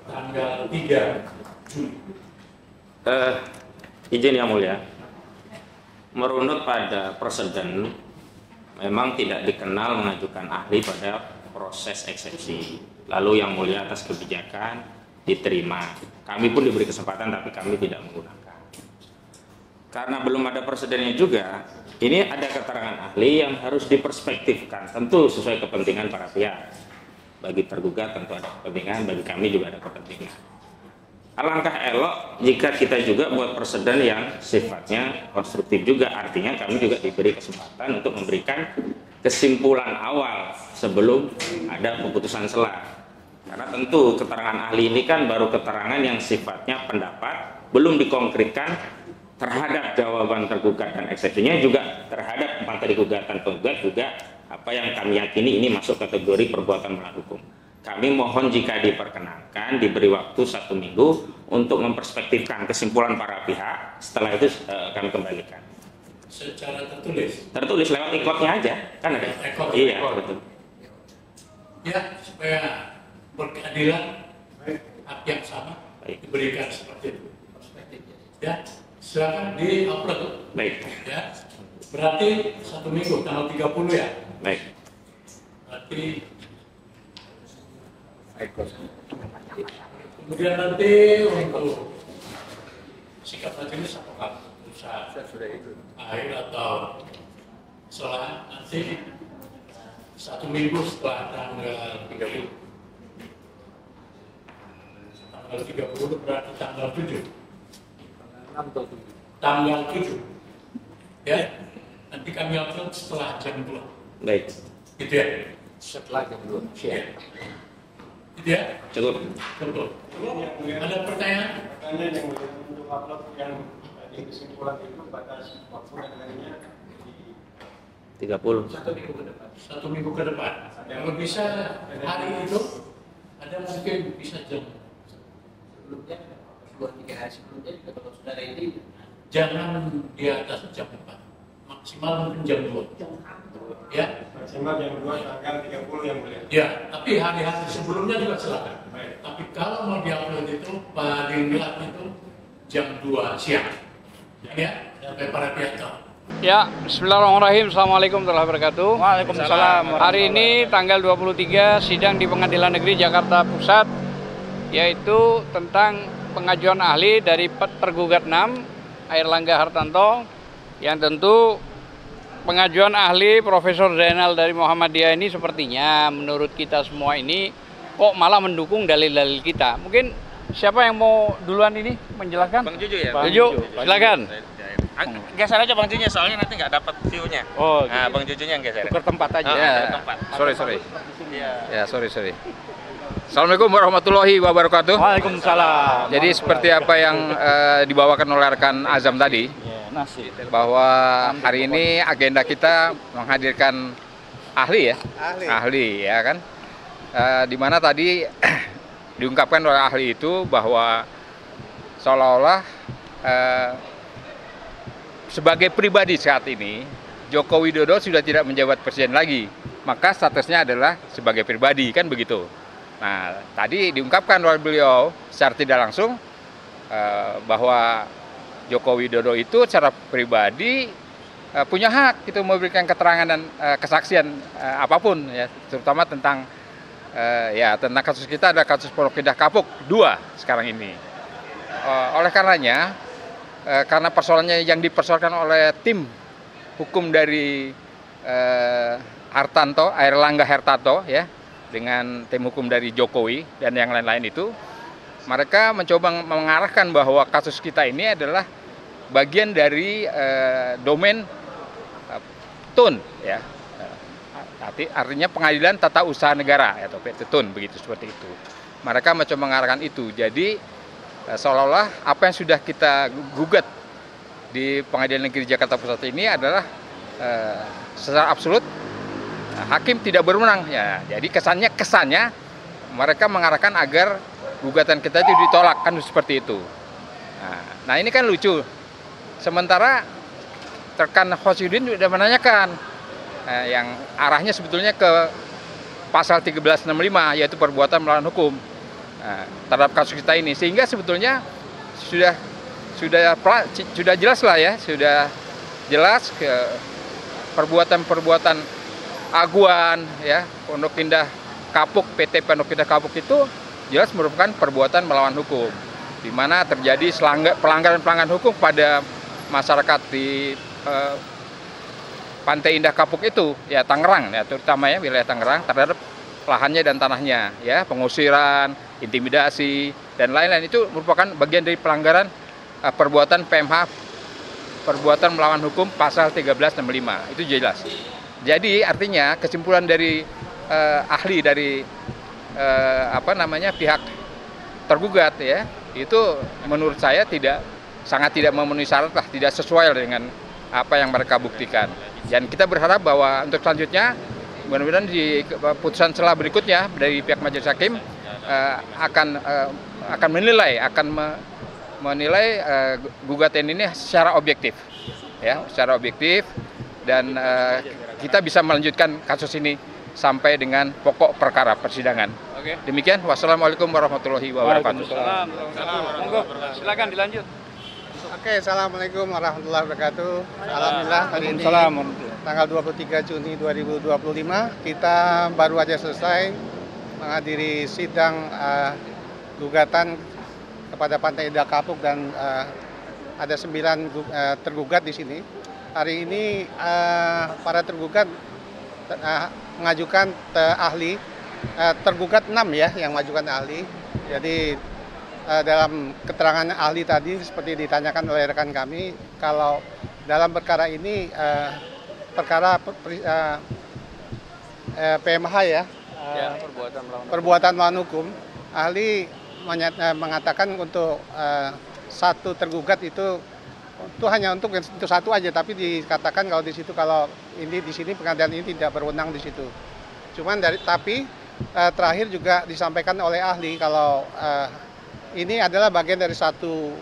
tanggal 3 Juli. Izin yang mulia, merunut pada presiden, memang tidak dikenal mengajukan ahli pada proses eksepsi. Lalu yang mulia atas kebijakan diterima. Kami pun diberi kesempatan, tapi kami tidak menggunakan. Karena belum ada presidennya juga, ini ada keterangan ahli yang harus diperspektifkan, tentu sesuai kepentingan para pihak. Bagi tergugat tentu ada kepentingan, bagi kami juga ada kepentingan. Alangkah elok jika kita juga buat presiden yang sifatnya konstruktif juga, artinya kami juga diberi kesempatan untuk memberikan kesimpulan awal sebelum ada keputusan selah. Karena tentu keterangan ahli ini kan baru keterangan yang sifatnya pendapat, belum dikonkretkan terhadap jawaban tergugat dan eksepsinya, juga terhadap materi gugatan penggugat juga apa yang kami yakini ini masuk kategori perbuatan melawan hukum. Kami mohon jika diperkenankan diberi waktu 1 minggu untuk memperspektifkan kesimpulan para pihak. Setelah itu kami kembalikan. Secara tertulis? Tertulis lewat ikotnya aja, kan ada? Iya, betul. Ya, supaya berkeadilan, hak yang sama diberikan seperti itu. Ya, silakan di-upload. Baik. Ya, berarti 1 minggu, tanggal 30 ya? Baik. Berarti kemudian nanti untuk sikap majelis apakah pusat akhir atau setelah nanti 1 minggu setelah tanggal 30. Tanggal 30 berarti tanggal 7. Tanggal 7. Ya, nanti kami upload setelah jam 2. Baik. Gitu ya? Setelah jam 2 siang. Gitu ya? Cukup. Cukup. Ada pertanyaan? Pertanyaan yang untuk upload yang tadi kesimpulan itu batas waktu dan harinya di 30. 1 minggu ke depan. 1 minggu ke depan. Kalau bisa hari itu, ada mungkin bisa jam Sebelumnya 2-3 hari sebelumnya juga kalau saudara ini jangan di atas jam 4, maksimal mungkin jam 2. Ya, maksimal jam 2 tanggal 30 yang mulia. ya. Tapi hari-hari sebelumnya juga silakan. Tapi kalau mau diupload itu paling lambat itu jam 2 siang. Ya, sampai para pihak tahu. Ya, bismillahirrahmanirrahim. Assalamualaikum warahmatullahi wabarakatuh. Waalaikumsalam. Hari ini tanggal 23 sidang di Pengadilan Negeri Jakarta Pusat, yaitu tentang pengajuan ahli dari tergugat 6 Airlangga Hartanto, yang tentu pengajuan ahli Profesor Zainal dari Muhammadiyah ini sepertinya menurut kita semua ini kok malah mendukung dalil-dalil kita. Mungkin siapa yang mau duluan ini menjelaskan? Bang Juju ya? Bang Juju, silakan. Geser aja Bang Jujunya, soalnya nanti nggak dapat view-nya. Oh, nah, Bang Jujunya yang geser. tukar tempat aja. tukar tempat. Sorry. Iya. Ya, sorry. Assalamualaikum warahmatullahi wabarakatuh. Waalaikumsalam. Jadi seperti apa yang dibawakan oleh rekan Azam tadi, bahwa hari ini agenda kita menghadirkan ahli ya kan, di mana tadi diungkapkan oleh ahli itu bahwa seolah-olah sebagai pribadi saat ini Joko Widodo sudah tidak menjabat presiden lagi, maka statusnya adalah sebagai pribadi, kan begitu. Nah, tadi diungkapkan oleh beliau secara tidak langsung bahwa Joko Widodo itu secara pribadi punya hak itu memberikan keterangan dan kesaksian apapun ya, terutama tentang tentang kasus kita, ada kasus Pondok Indah Kapuk 2 sekarang ini. Oleh karenanya, karena persoalannya yang dipersoalkan oleh tim hukum dari Airlangga Hartanto ya, dengan tim hukum dari Jokowi dan yang lain-lain itu, mereka mencoba mengarahkan bahwa kasus kita ini adalah bagian dari domain TUN ya, artinya Pengadilan Tata Usaha Negara atau PT TUN, begitu, seperti itu. mereka mencoba mengarahkan itu. Jadi seolah-olah apa yang sudah kita gugat di Pengadilan Negeri Jakarta Pusat ini adalah secara absolut hakim tidak berwenang. Ya, jadi kesannya mereka mengarahkan agar gugatan kita itu ditolak, kan seperti itu. Nah ini kan lucu. Sementara rekan Khosudin sudah menanyakan yang arahnya sebetulnya ke pasal 1365 yaitu perbuatan melawan hukum terhadap kasus kita ini, sehingga sebetulnya sudah jelas lah ya, sudah jelas ke perbuatan aguan ya Pondok Indah Kapuk, PT Pondok Indah Kapuk itu jelas merupakan perbuatan melawan hukum, di mana terjadi pelanggaran hukum pada masyarakat di Pantai Indah Kapuk itu, ya Tangerang, ya terutama ya wilayah Tangerang terhadap lahannya dan tanahnya, ya pengusiran, intimidasi dan lain-lain itu merupakan bagian dari pelanggaran perbuatan PMH, perbuatan melawan hukum pasal 1365 itu jelas. Jadi artinya kesimpulan dari ahli dari pihak tergugat ya itu menurut saya sangat tidak memenuhi syarat lah, tidak sesuai dengan apa yang mereka buktikan. Dan kita berharap bahwa untuk selanjutnya mudah-mudahan di putusan setelah berikutnya dari pihak majelis hakim akan menilai gugatan ini secara objektif ya, secara objektif, dan kita bisa melanjutkan kasus ini sampai dengan pokok perkara persidangan. Oke. Demikian, wassalamualaikum warahmatullahi wabarakatuh. Monggo, silakan dilanjut. Oke, assalamualaikum warahmatullahi wabarakatuh. Alhamdulillah hari ini tanggal 23 Juni 2025 kita baru aja selesai menghadiri sidang gugatan kepada Pantai Indah Kapuk dan ada 9 tergugat di sini. Hari ini para tergugat mengajukan ahli, tergugat 6 ya yang mengajukan ahli. Jadi dalam keterangan ahli tadi seperti ditanyakan oleh rekan kami, kalau dalam perkara ini perkara PMH ya, perbuatan melawan hukum, ahli mengatakan untuk satu tergugat itu hanya untuk satu aja, tapi dikatakan kalau di situ di sini pengadilan ini tidak berwenang di situ. Cuman tapi terakhir juga disampaikan oleh ahli kalau ini adalah bagian dari satu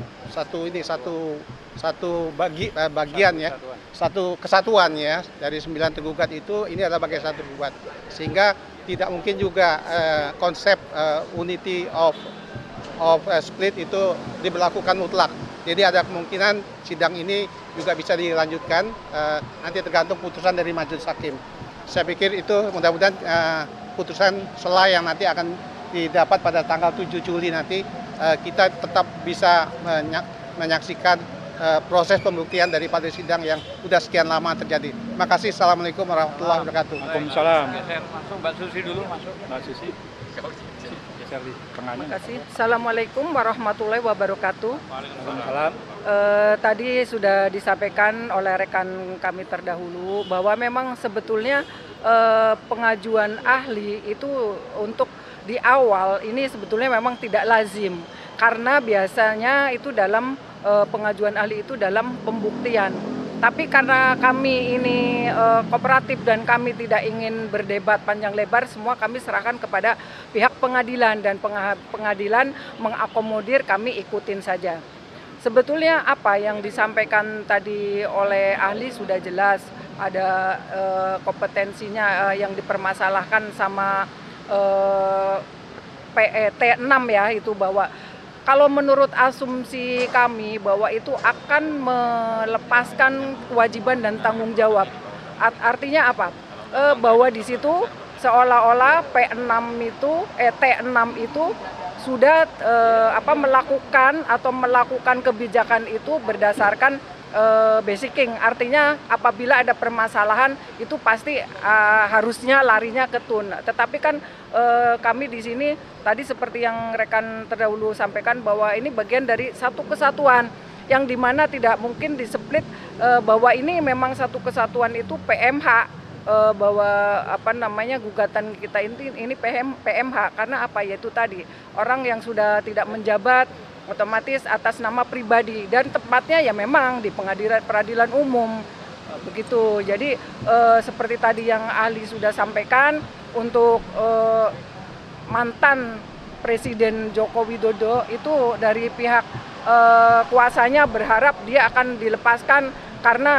bagian ya, satu kesatuan ya dari 9 tergugat itu, ini adalah bagian satu tergugat, sehingga tidak mungkin juga konsep unity of split itu diberlakukan mutlak. Jadi ada kemungkinan sidang ini juga bisa dilanjutkan, nanti tergantung putusan dari majelis hakim. Saya pikir itu mudah-mudahan putusan selah yang nanti akan didapat pada tanggal 7 Juli nanti kita tetap bisa menyaksikan proses pembuktian daripada sidang yang sudah sekian lama terjadi. Terima kasih. Assalamualaikum warahmatullahi wabarakatuh. Waalaikumsalam. Langsung Mbak Susi dulu masuk. Mbak Susi. Terima kasih. Assalamualaikum warahmatullahi wabarakatuh. Waalaikumsalam. Tadi sudah disampaikan oleh rekan kami terdahulu bahwa memang sebetulnya pengajuan ahli itu untuk di awal ini sebetulnya memang tidak lazim, karena biasanya itu dalam pengajuan ahli itu dalam pembuktian. Tapi karena kami ini kooperatif dan kami tidak ingin berdebat panjang lebar, semua kami serahkan kepada pihak pengadilan, dan pengadilan mengakomodir, kami ikutin saja. Sebetulnya apa yang disampaikan tadi oleh ahli sudah jelas, ada kompetensinya yang dipermasalahkan sama T6 ya, itu bahwa kalau menurut asumsi kami bahwa itu akan melepaskan kewajiban dan tanggung jawab. Artinya apa? Bahwa di situ seolah-olah T6 itu sudah melakukan kebijakan itu berdasarkan basicing. Artinya apabila ada permasalahan itu pasti harusnya larinya ke TUN. Tetapi kan kami di sini tadi seperti yang rekan terdahulu sampaikan bahwa ini bagian dari satu kesatuan yang dimana tidak mungkin diseplit, bahwa ini memang satu kesatuan itu PMH bahwa gugatan kita ini PMH karena apa, yaitu tadi orang yang sudah tidak menjabat otomatis atas nama pribadi dan tepatnya ya memang di peradilan umum begitu. Jadi seperti tadi yang ahli sudah sampaikan, untuk mantan Presiden Joko Widodo itu dari pihak kuasanya berharap dia akan dilepaskan karena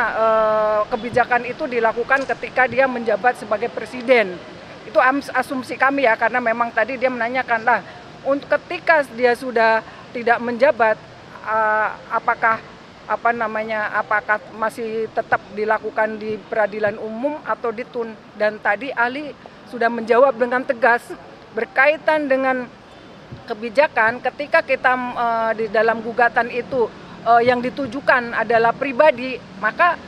kebijakan itu dilakukan ketika dia menjabat sebagai presiden. Itu asumsi kami ya, karena memang tadi dia menanyakan lah, untuk ketika dia sudah tidak menjabat, apakah masih tetap dilakukan di peradilan umum atau ditun. Dan tadi ahli sudah menjawab dengan tegas berkaitan dengan kebijakan ketika kita di dalam gugatan itu yang ditujukan adalah pribadi, maka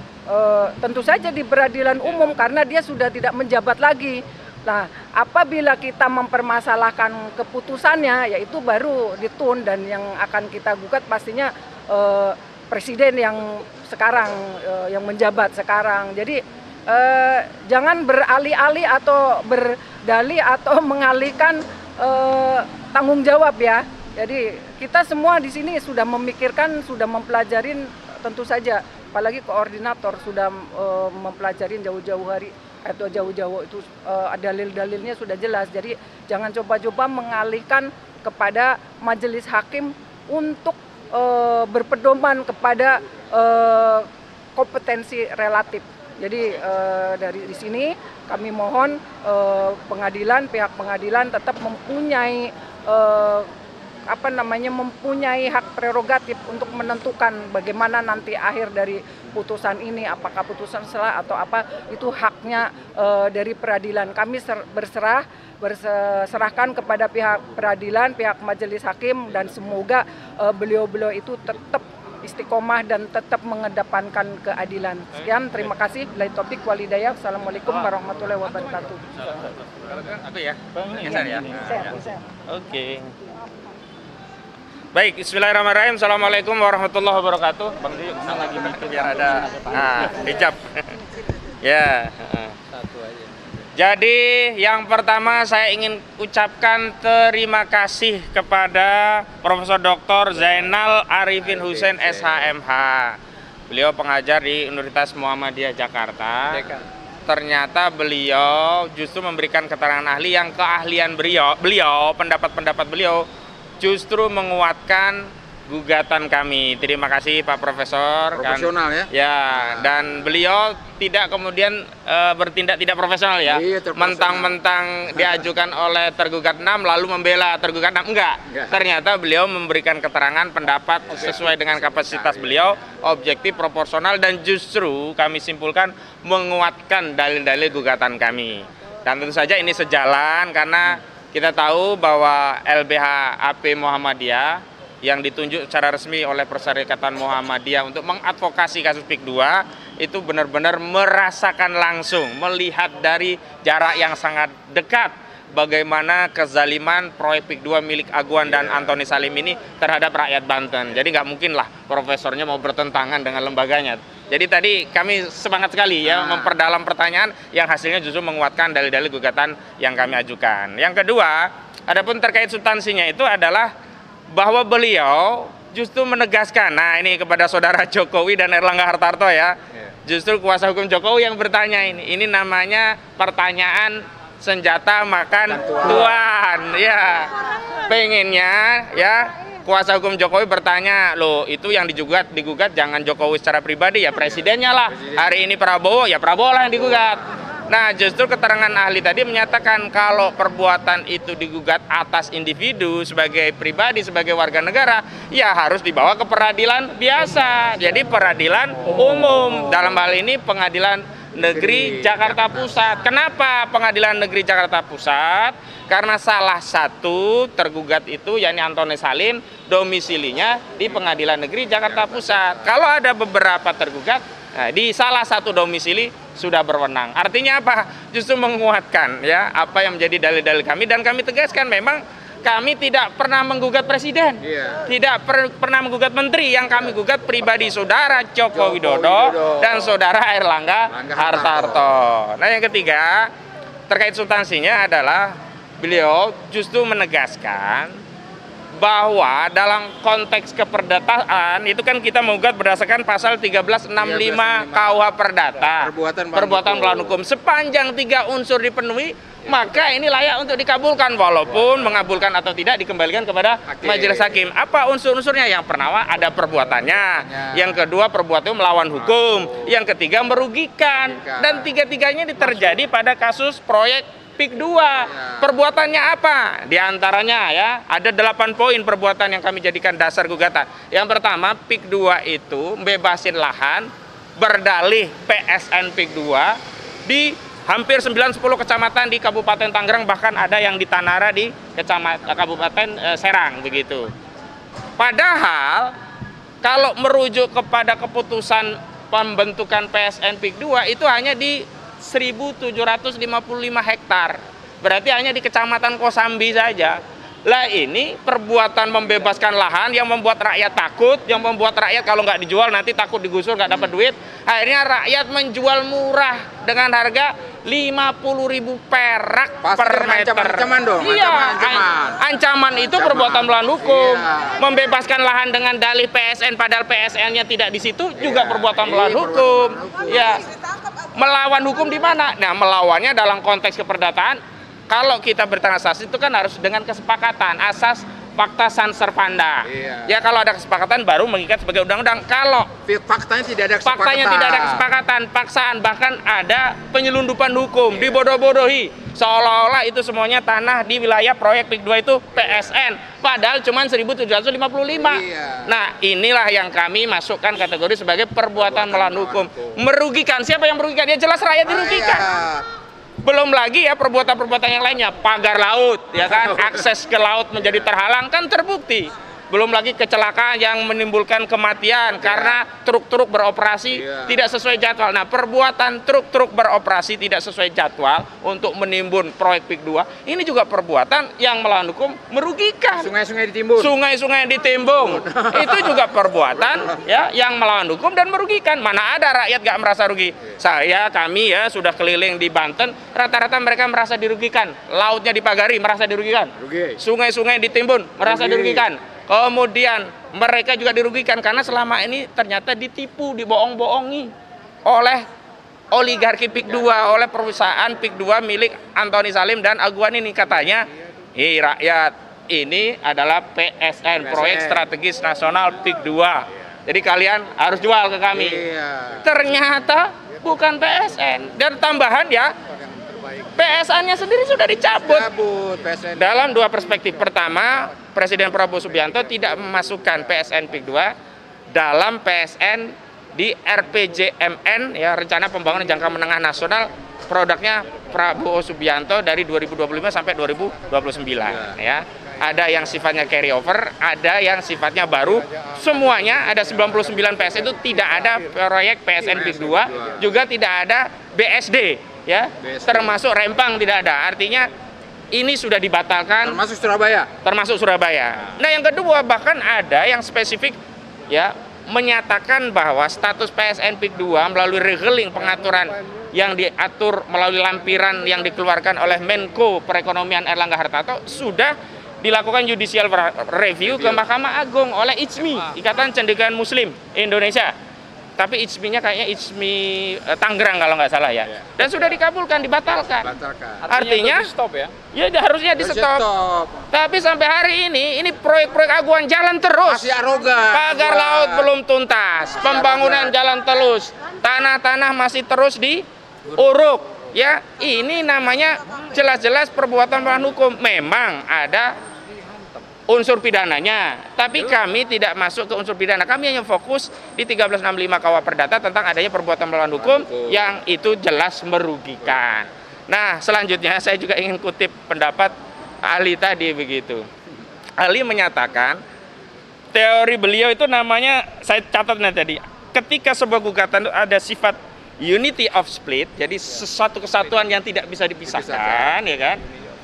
tentu saja di peradilan umum karena dia sudah tidak menjabat lagi. Nah, apabila kita mempermasalahkan keputusannya, yaitu baru ditun, dan yang akan kita gugat pastinya presiden yang sekarang, yang menjabat sekarang. Jadi jangan beralih-alih atau berdalih atau mengalihkan tanggung jawab ya. Jadi kita semua di sini sudah memikirkan, sudah mempelajarin, tentu saja, apalagi koordinator sudah mempelajarin jauh-jauh hari atau jauh-jauh itu dalil-dalilnya sudah jelas. Jadi jangan coba-coba mengalihkan kepada majelis hakim untuk berpedoman kepada kompetensi relatif. Jadi dari di sini kami mohon pihak pengadilan tetap mempunyai mempunyai hak prerogatif untuk menentukan bagaimana nanti akhir dari putusan ini, apakah putusan salah atau apa, itu haknya dari peradilan. Kami berserahkan kepada pihak peradilan, pihak majelis hakim, dan semoga beliau-beliau itu tetap istiqomah dan tetap mengedepankan keadilan. Sekian, terima kasih. Billahi taufik wal hidayah. Assalamualaikum warahmatullahi wabarakatuh. Aku ya? Ya. Oke. Baik, bismillahirrahmanirrahim. Assalamualaikum warahmatullahi wabarakatuh. Bang Dio, lagi mikir biar ada hijab. Ya. Jadi yang pertama saya ingin ucapkan terima kasih kepada Profesor Dr. Zainal Arifin Husein SHMH. Beliau pengajar di Universitas Muhammadiyah Jakarta. Ternyata beliau justru memberikan keterangan ahli yang keahlian beliau, pendapat-pendapat beliau justru menguatkan gugatan kami. Terima kasih Pak Profesor. Profesional ya. Dan beliau tidak kemudian bertindak tidak profesional ya. Mentang-mentang diajukan oleh tergugat 6 lalu membela tergugat 6. Enggak. Ternyata beliau memberikan keterangan pendapat sesuai dengan kapasitas beliau, objektif, proporsional, dan justru kami simpulkan menguatkan dalil-dalil gugatan kami. Dan tentu saja ini sejalan karena kita tahu bahwa LBH AP Muhammadiyah yang ditunjuk secara resmi oleh Perserikatan Muhammadiyah untuk mengadvokasi kasus PIK 2 itu benar-benar merasakan langsung, melihat dari jarak yang sangat dekat bagaimana kezaliman proyek PIK 2 milik Aguan dan Antoni Salim ini terhadap rakyat Banten. Jadi nggak mungkin lah profesornya mau bertentangan dengan lembaganya. Jadi tadi kami semangat sekali ya memperdalam pertanyaan yang hasilnya justru menguatkan dalil-dalil gugatan yang kami ajukan. Yang kedua, adapun terkait substansinya itu adalah bahwa beliau justru menegaskan, nah ini kepada saudara Jokowi dan Erlangga Hartarto ya, justru kuasa hukum Jokowi yang bertanya ini namanya pertanyaan senjata makan tuan, ya pengennya ya kuasa hukum Jokowi bertanya, loh itu yang digugat jangan Jokowi secara pribadi ya presidennya lah, hari ini Prabowo ya Prabowo lah yang digugat. Nah justru keterangan ahli tadi menyatakan kalau perbuatan itu digugat atas individu sebagai pribadi, sebagai warga negara, ya harus dibawa ke peradilan biasa. Jadi peradilan umum, dalam hal ini Pengadilan Negeri Jakarta Pusat. Kenapa Pengadilan Negeri Jakarta Pusat? Karena salah satu tergugat itu, yakni Antoni Salim, domisilinya di Pengadilan Negeri Jakarta Pusat. Kalau ada beberapa tergugat, nah, di salah satu domisili sudah berwenang. Artinya apa? Justru menguatkan ya apa yang menjadi dalil-dalil kami, dan kami tegaskan memang kami tidak pernah menggugat presiden, tidak pernah menggugat menteri. Yang kami gugat pribadi saudara Joko Widodo dan saudara Airlangga Hartarto. Nah, yang ketiga terkait substansinya adalah beliau justru menegaskan bahwa dalam konteks keperdataan itu kan kita menggugat berdasarkan pasal 1365 KUH Perdata, perbuatan melawan hukum. Sepanjang 3 unsur dipenuhi, maka ini layak untuk dikabulkan, walaupun mengabulkan atau tidak dikembalikan kepada majelis hakim. Apa unsur-unsurnya? Yang pertama ada perbuatannya, yang kedua perbuatan melawan hukum, yang ketiga merugikan, dan tiga-tiganya terjadi pada kasus proyek PIK 2. Perbuatannya apa? Di antaranya ya, ada 8 poin perbuatan yang kami jadikan dasar gugatan. Yang pertama, PIK 2 itu bebasin lahan berdalih PSN PIK 2 di hampir 9-10 kecamatan di Kabupaten Tangerang, bahkan ada yang di Tanara di Kabupaten Serang begitu. Padahal kalau merujuk kepada keputusan pembentukan PSN PIK 2 itu hanya di 1.755 hektar, berarti hanya di Kecamatan Kosambi saja. Lah ini perbuatan membebaskan lahan yang membuat rakyat takut, yang membuat rakyat kalau nggak dijual nanti takut digusur, nggak dapat duit. Akhirnya rakyat menjual murah dengan harga 50.000 perak per meter. Ancaman dong. Iya, ancaman itu perbuatan melawan hukum. Membebaskan lahan dengan dalih PSN padahal PSN-nya tidak di situ juga perbuatan melawan hukum. Ya. Melawan hukum di mana? Nah, melawannya dalam konteks keperdataan. Kalau kita bertransaksi itu kan harus dengan kesepakatan, asas fakta san servanda. Ya, kalau ada kesepakatan baru mengikat sebagai undang-undang. Kalau faktanya tidak ada kesepakatan, paksaan, bahkan ada penyelundupan hukum, dibodoh-bodohi. Seolah-olah itu semuanya tanah di wilayah proyek PIK 2 itu PSN, padahal cuma 1.755. Nah, inilah yang kami masukkan kategori sebagai perbuatan melawan hukum. Merugikan, siapa yang merugikan? Ya jelas rakyat dirugikan. Belum lagi ya perbuatan-perbuatan yang lainnya, pagar laut, ya kan, akses ke laut menjadi terhalang kan terbukti. Belum lagi kecelakaan yang menimbulkan kematian karena truk-truk beroperasi tidak sesuai jadwal. Nah, perbuatan truk-truk beroperasi tidak sesuai jadwal untuk menimbun proyek PIK 2, ini juga perbuatan yang melawan hukum, merugikan. Sungai-sungai ditimbun. Sungai-sungai ditimbun. Itu juga perbuatan ya yang melawan hukum dan merugikan. Mana ada rakyat gak merasa rugi? Kami ya sudah keliling di Banten, rata-rata mereka merasa dirugikan. Lautnya dipagari, merasa dirugikan. Sungai-sungai ditimbun, merasa dirugikan. Kemudian mereka juga dirugikan karena selama ini ternyata ditipu, dibohong-bohongi oleh oligarki PIK 2, oleh perusahaan PIK 2 milik Antoni Salim dan Aguan ini. Katanya, rakyat, ini adalah PSN, Proyek Strategis Nasional PIK 2. Jadi kalian harus jual ke kami. Ternyata bukan PSN. Dan tambahan ya, PSN-nya sendiri sudah dicabut. Dalam dua perspektif. Pertama, Presiden Prabowo Subianto tidak memasukkan PSN PIK 2 dalam PSN di RPJMN, ya, Rencana Pembangunan Jangka Menengah Nasional, produknya Prabowo Subianto dari 2025 sampai 2029. Ya. Ada yang sifatnya carry over, ada yang sifatnya baru. Semuanya ada 99 PSN itu tidak ada proyek PSN PIK 2, juga tidak ada BSD. Ya, termasuk Rempang tidak ada. Artinya ini sudah dibatalkan. Termasuk Surabaya. Nah, yang kedua bahkan ada yang spesifik ya menyatakan bahwa status PSN PIK 2 melalui regeling pengaturan yang diatur melalui lampiran yang dikeluarkan oleh Menko Perekonomian Airlangga Hartarto sudah dilakukan judicial review ke Mahkamah Agung oleh ICMI, Ikatan Cendekiawan Muslim Indonesia. Tapi ICMI-nya kayaknya ICMI Tangerang kalau nggak salah ya. Dan sudah dikabulkan, dibatalkan. Artinya stop ya? Ya harusnya di stop. Tapi sampai hari ini proyek-proyek Aguan jalan terus. Masih arogan. Pagar laut belum tuntas, pembangunan jalan terus, tanah-tanah masih terus diuruk. Ya, ini namanya jelas-jelas perbuatan melawan hukum. Memang ada unsur pidananya, tapi kami tidak masuk ke unsur pidana. Kami hanya fokus di 1365 KUH Perdata tentang adanya perbuatan melawan hukum yang itu jelas merugikan. Nah, selanjutnya saya juga ingin kutip pendapat ahli tadi begitu. Ahli menyatakan teori beliau itu namanya, saya catat tadi, ketika sebuah gugatan itu ada sifat unity of split, jadi sesuatu kesatuan yang tidak bisa dipisahkan, ya kan?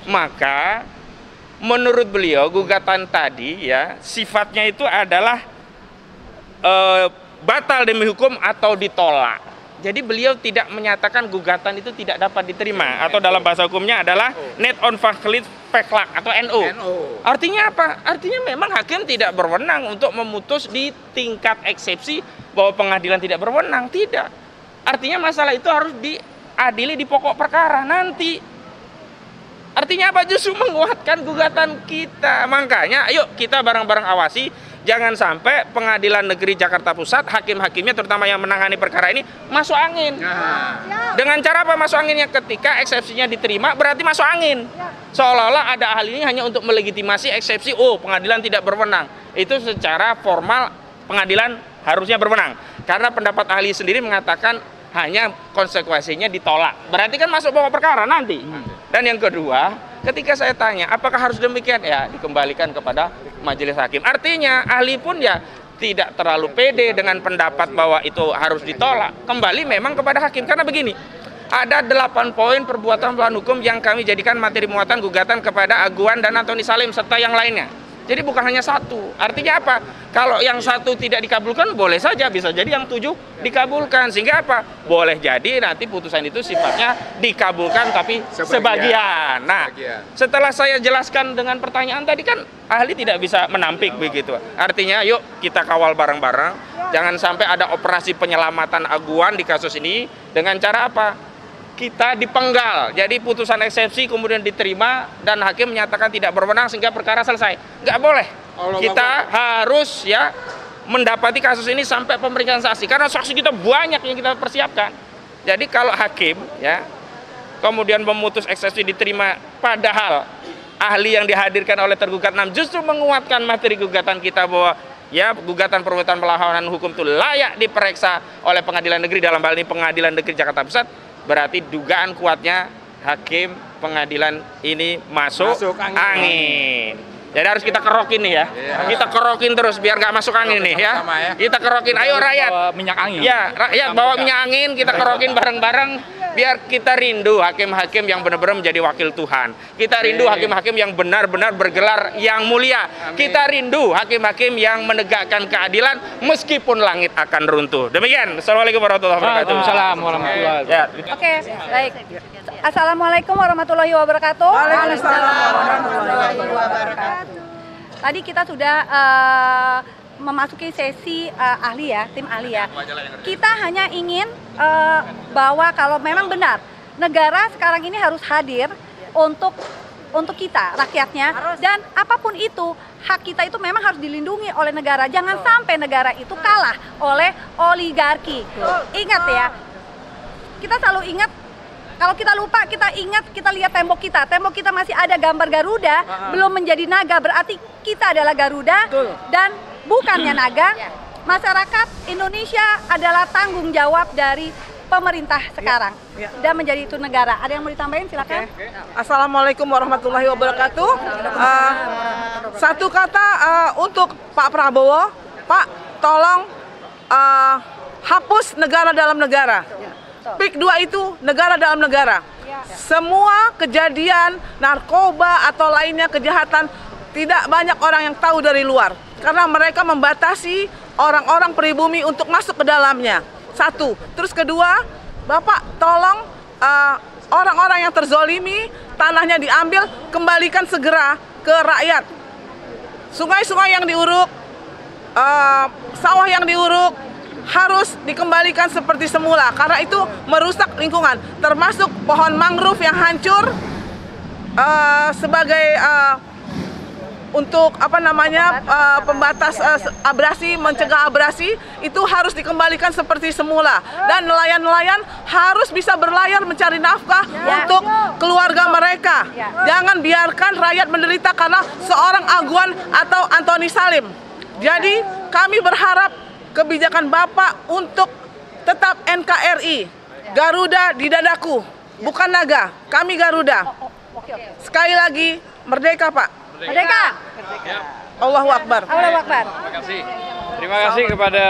Maka menurut beliau gugatan tadi ya sifatnya itu adalah batal demi hukum atau ditolak. Jadi beliau tidak menyatakan gugatan itu tidak dapat diterima atau dalam bahasa hukumnya adalah net on valid feklak atau NO. Artinya apa? Artinya memang hakim tidak berwenang untuk memutus di tingkat eksepsi bahwa pengadilan tidak berwenang. Tidak. Artinya masalah itu harus diadili di pokok perkara nanti. Artinya apa? Justru menguatkan gugatan kita. Makanya ayo kita bareng-bareng awasi. Jangan sampai Pengadilan Negeri Jakarta Pusat, hakim-hakimnya terutama yang menangani perkara ini masuk angin. Dengan cara apa masuk anginnya? Ketika eksepsinya diterima berarti masuk angin. Seolah-olah ada ahli ini hanya untuk melegitimasi eksepsi, oh pengadilan tidak berwenang. Itu secara formal pengadilan harusnya berwenang. Karena pendapat ahli sendiri mengatakan hanya konsekuensinya ditolak. Berarti kan masuk pokok perkara nanti. Dan yang kedua, ketika saya tanya, apakah harus demikian? Ya, dikembalikan kepada majelis hakim. Artinya, ahli pun ya tidak terlalu pede dengan pendapat bahwa itu harus ditolak. Kembali memang kepada hakim. Karena begini, ada 8 poin perbuatan melawan hukum yang kami jadikan materi muatan gugatan kepada Aguan dan Antoni Salim serta yang lainnya. Jadi bukan hanya satu. Artinya apa? Kalau yang satu tidak dikabulkan, boleh saja. Bisa jadi yang 7 dikabulkan. Sehingga apa? Boleh jadi nanti putusan itu sifatnya dikabulkan tapi sebagian. Nah, setelah saya jelaskan dengan pertanyaan tadi kan ahli tidak bisa menampik begitu. Artinya yuk kita kawal bareng-bareng. Jangan sampai ada operasi penyelamatan Aguan di kasus ini. Dengan cara apa? Kita dipenggal, jadi putusan eksepsi kemudian diterima dan hakim menyatakan tidak berwenang sehingga perkara selesai. Nggak boleh. Kita harus ya mendapati kasus ini sampai pemeriksaan saksi karena saksi kita banyak yang kita persiapkan. Jadi kalau hakim ya kemudian memutus eksepsi diterima padahal ahli yang dihadirkan oleh tergugat 6 justru menguatkan materi gugatan kita bahwa ya gugatan perbuatan melawan hukum itu layak diperiksa oleh Pengadilan Negeri dalam hal ini Pengadilan Negeri Jakarta Pusat. Berarti dugaan kuatnya hakim pengadilan ini masuk angin. Jadi harus kita kerokin nih ya. Kita kerokin terus biar nggak masuk angin nih ya. Kita kerokin. Ayo rakyat. Minyak angin. Ya, rakyat bawa minyak angin. Kita kerokin bareng-bareng biar kita rindu hakim-hakim yang benar-benar menjadi wakil Tuhan. Kita rindu hakim-hakim yang benar-benar bergelar yang mulia. Kita rindu hakim-hakim yang menegakkan keadilan meskipun langit akan runtuh. Demikian. Assalamualaikum warahmatullahi wabarakatuh. Waalaikumsalam warahmatullahi wabarakatuh. Oke, baik. Assalamualaikum warahmatullahi wabarakatuh. Waalaikumsalam warahmatullahi wabarakatuh. Tadi kita sudah memasuki sesi ahli ya, tim ahli ya. Kita hanya ingin bahwa kalau memang benar negara sekarang ini harus hadir untuk kita, rakyatnya, dan apapun itu hak kita itu memang harus dilindungi oleh negara. Jangan sampai negara itu kalah oleh oligarki. Ingat ya, kita selalu ingat. Kalau kita lupa, kita ingat, kita lihat tembok kita. Tembok kita masih ada gambar Garuda, belum menjadi naga, berarti kita adalah Garuda. Dan bukannya naga, masyarakat Indonesia adalah tanggung jawab dari pemerintah sekarang. Dan menjadi itu negara. Ada yang mau ditambahin? Silakan. Assalamualaikum warahmatullahi wabarakatuh. Satu kata untuk Pak Prabowo, Pak, tolong hapus negara dalam negara. PIK 2 itu negara dalam negara. Semua kejadian narkoba atau lainnya kejahatan tidak banyak orang yang tahu dari luar. Karena mereka membatasi orang-orang pribumi untuk masuk ke dalamnya. Satu. Terus kedua, Bapak tolong orang-orang yang terzolimi, tanahnya diambil, kembalikan segera ke rakyat. Sungai-sungai yang diuruk, sawah yang diuruk, harus dikembalikan seperti semula karena itu merusak lingkungan, termasuk pohon mangrove yang hancur sebagai untuk pembatas abrasi, mencegah abrasi, itu harus dikembalikan seperti semula dan nelayan-nelayan harus bisa berlayar mencari nafkah untuk keluarga mereka. Jangan biarkan rakyat menderita karena seorang Aguan atau Antoni Salim. Jadi kami berharap kebijakan Bapak untuk tetap NKRI, Garuda di dadaku, bukan naga, kami Garuda. Sekali lagi, merdeka Pak. Merdeka. Allahu Akbar. Allahu Akbar. Terima kasih kepada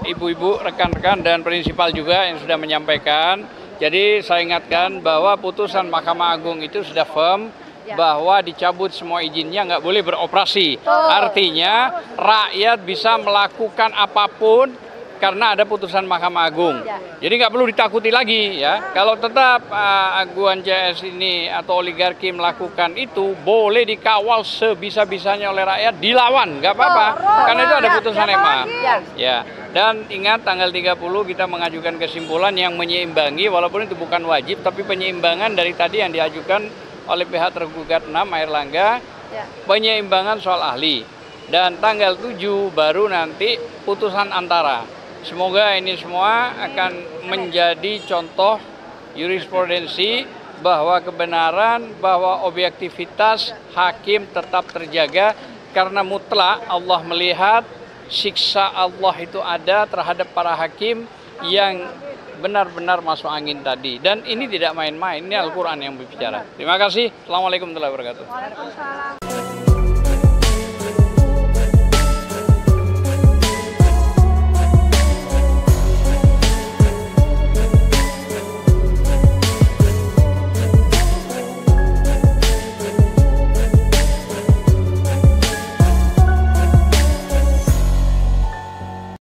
ibu-ibu, rekan-rekan dan prinsipal juga yang sudah menyampaikan. Jadi saya ingatkan bahwa putusan Mahkamah Agung itu sudah firm bahwa dicabut semua izinnya, nggak boleh beroperasi. Artinya rakyat bisa melakukan apapun karena ada putusan Mahkamah Agung. Jadi nggak perlu ditakuti lagi ya. Kalau tetap aguan CS ini atau oligarki melakukan itu, boleh dikawal sebisa-bisanya oleh rakyat, dilawan, nggak apa-apa. Karena itu ada putusan MA. Ya. Dan ingat tanggal 30 kita mengajukan kesimpulan yang menyeimbangi, walaupun itu bukan wajib, tapi penyeimbangan dari tadi yang diajukan oleh pihak tergugat 6 Airlangga, penyeimbangan soal ahli. Dan tanggal 7 baru nanti putusan antara. Semoga ini semua akan menjadi contoh jurisprudensi bahwa kebenaran, bahwa objektivitas hakim tetap terjaga karena mutlak Allah melihat siksa Allah itu ada terhadap para hakim yang benar-benar masuk angin tadi. Dan ini tidak main-main, ini Al-Quran yang berbicara. Terima kasih. Assalamualaikum warahmatullahi wabarakatuh.